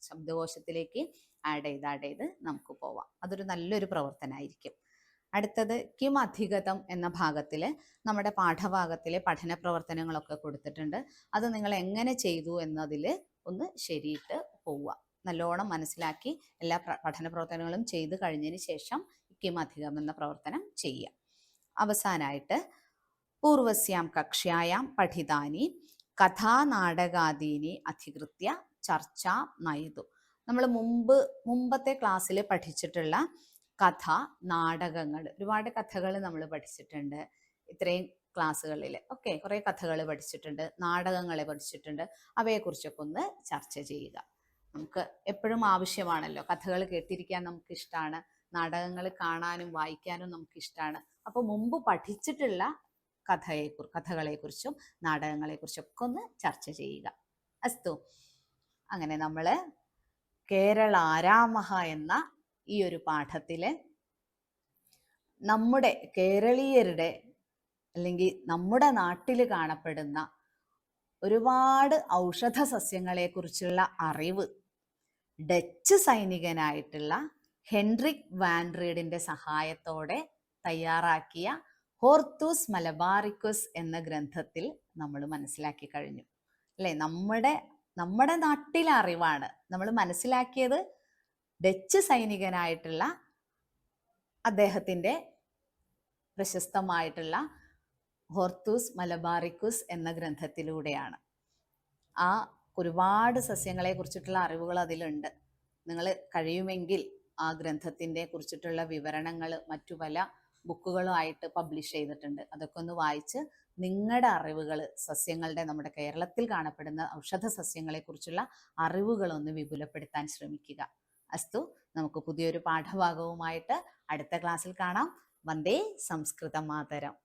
ശബ്ദകോശത്തിലേക്ക് ആഡ് ചെയ്ത് നമുക്ക് പോവാം. അതൊരു നല്ലൊരു പ്രവർത്തനമായിരിക്കും. അടുത്തത് കിം അധിഗതം എന്ന ഭാഗത്തിൽ നമ്മുടെ പാഠഭാഗത്തിലെ പഠന പ്രവർത്തനങ്ങളൊക്കെ കൊടുത്തിട്ടുണ്ട്. അത് നിങ്ങൾ എങ്ങനെ ചെയ്തു എന്നതിൽ ഒന്ന് ശരിയിട്ട് പോവുക. നല്ലോണം മനസ്സിലാക്കി എല്ലാ പഠന പ്രവർത്തനങ്ങളും ചെയ്ത് കഴിഞ്ഞതിന് ശേഷം കിം അധികം എന്ന പ്രവർത്തനം ചെയ്യുക. അവസാനമായിട്ട് പൂർവസ്യാം കക്ഷ്യായാം പഠിതാനി കഥാനാടകാദീനി അധികൃത്യ ചർച്ച നയതു. നമ്മൾ മുമ്പത്തെ ക്ലാസ്സിൽ പഠിച്ചിട്ടുള്ള കഥ, നാടകങ്ങൾ, ഒരുപാട് കഥകൾ നമ്മൾ പഠിച്ചിട്ടുണ്ട് ഇത്രയും ക്ലാസ്സുകളിൽ. ഓക്കെ, കുറേ കഥകൾ പഠിച്ചിട്ടുണ്ട്, നാടകങ്ങളെ പഠിച്ചിട്ടുണ്ട്. അവയെക്കുറിച്ചൊക്കെ ഒന്ന് ചർച്ച ചെയ്യുക. നമുക്ക് എപ്പോഴും ആവശ്യമാണല്ലോ, കഥകൾ കേട്ടിരിക്കാൻ നമുക്ക് ഇഷ്ടമാണ്, നാടകങ്ങൾ കാണാനും വായിക്കാനും നമുക്ക് ഇഷ്ടമാണ്. അപ്പോൾ മുമ്പ് പഠിച്ചിട്ടുള്ള കഥകളെക്കുറിച്ചും നാടകങ്ങളെക്കുറിച്ചൊക്കെ ഒന്ന് ചർച്ച ചെയ്യുക. അസ്തു. അങ്ങനെ നമ്മൾ കേരളാരാമഹ എന്ന ഈ ഒരു പാഠത്തിൽ നമ്മുടെ കേരളീയരുടെ അല്ലെങ്കിൽ നമ്മുടെ നാട്ടിൽ കാണപ്പെടുന്ന ഒരുപാട് ഔഷധ സസ്യങ്ങളെക്കുറിച്ചുള്ള അറിവ് ഡച്ച് സൈനികനായിട്ടുള്ള ഹെൻറിക് വാൻഡ്രീഡിന്റെ സഹായത്തോടെ തയ്യാറാക്കിയ ഹോർത്തൂസ് മലബാറിക്കുസ് എന്ന ഗ്രന്ഥത്തിൽ നമ്മൾ മനസ്സിലാക്കി കഴിഞ്ഞു അല്ലെ. നമ്മുടെ നാട്ടിലെ അറിവാണ് നമ്മൾ മനസ്സിലാക്കിയത്. ഡച്ച് സൈനികനായിട്ടുള്ള അദ്ദേഹത്തിന്റെ പ്രശസ്തമായിട്ടുള്ള ഹോർത്തൂസ് മലബാറിക്കുസ് എന്ന ഗ്രന്ഥത്തിലൂടെയാണ്. ആ ഒരുപാട് സസ്യങ്ങളെ കുറിച്ചിട്ടുള്ള അറിവുകൾ അതിലുണ്ട്. നിങ്ങൾ കഴിയുമെങ്കിൽ ആ ഗ്രന്ഥത്തിൻ്റെ കുറിച്ചിട്ടുള്ള വിവരണങ്ങൾ മറ്റു പല ബുക്കുകളുമായിട്ട് പബ്ലിഷ് ചെയ്തിട്ടുണ്ട്. അതൊക്കെ ഒന്ന് വായിച്ച് നിങ്ങളുടെ അറിവുകൾ, സസ്യങ്ങളുടെ, നമ്മുടെ കേരളത്തിൽ കാണപ്പെടുന്ന ഔഷധ സസ്യങ്ങളെ കുറിച്ചുള്ള അറിവുകളൊന്ന് വിപുലപ്പെടുത്താൻ ശ്രമിക്കുക. അസ്തു, നമുക്ക് പുതിയൊരു പാഠഭാഗവുമായിട്ട് അടുത്ത ക്ലാസ്സിൽ കാണാം. വന്ദേ സംസ്കൃത മാതരം.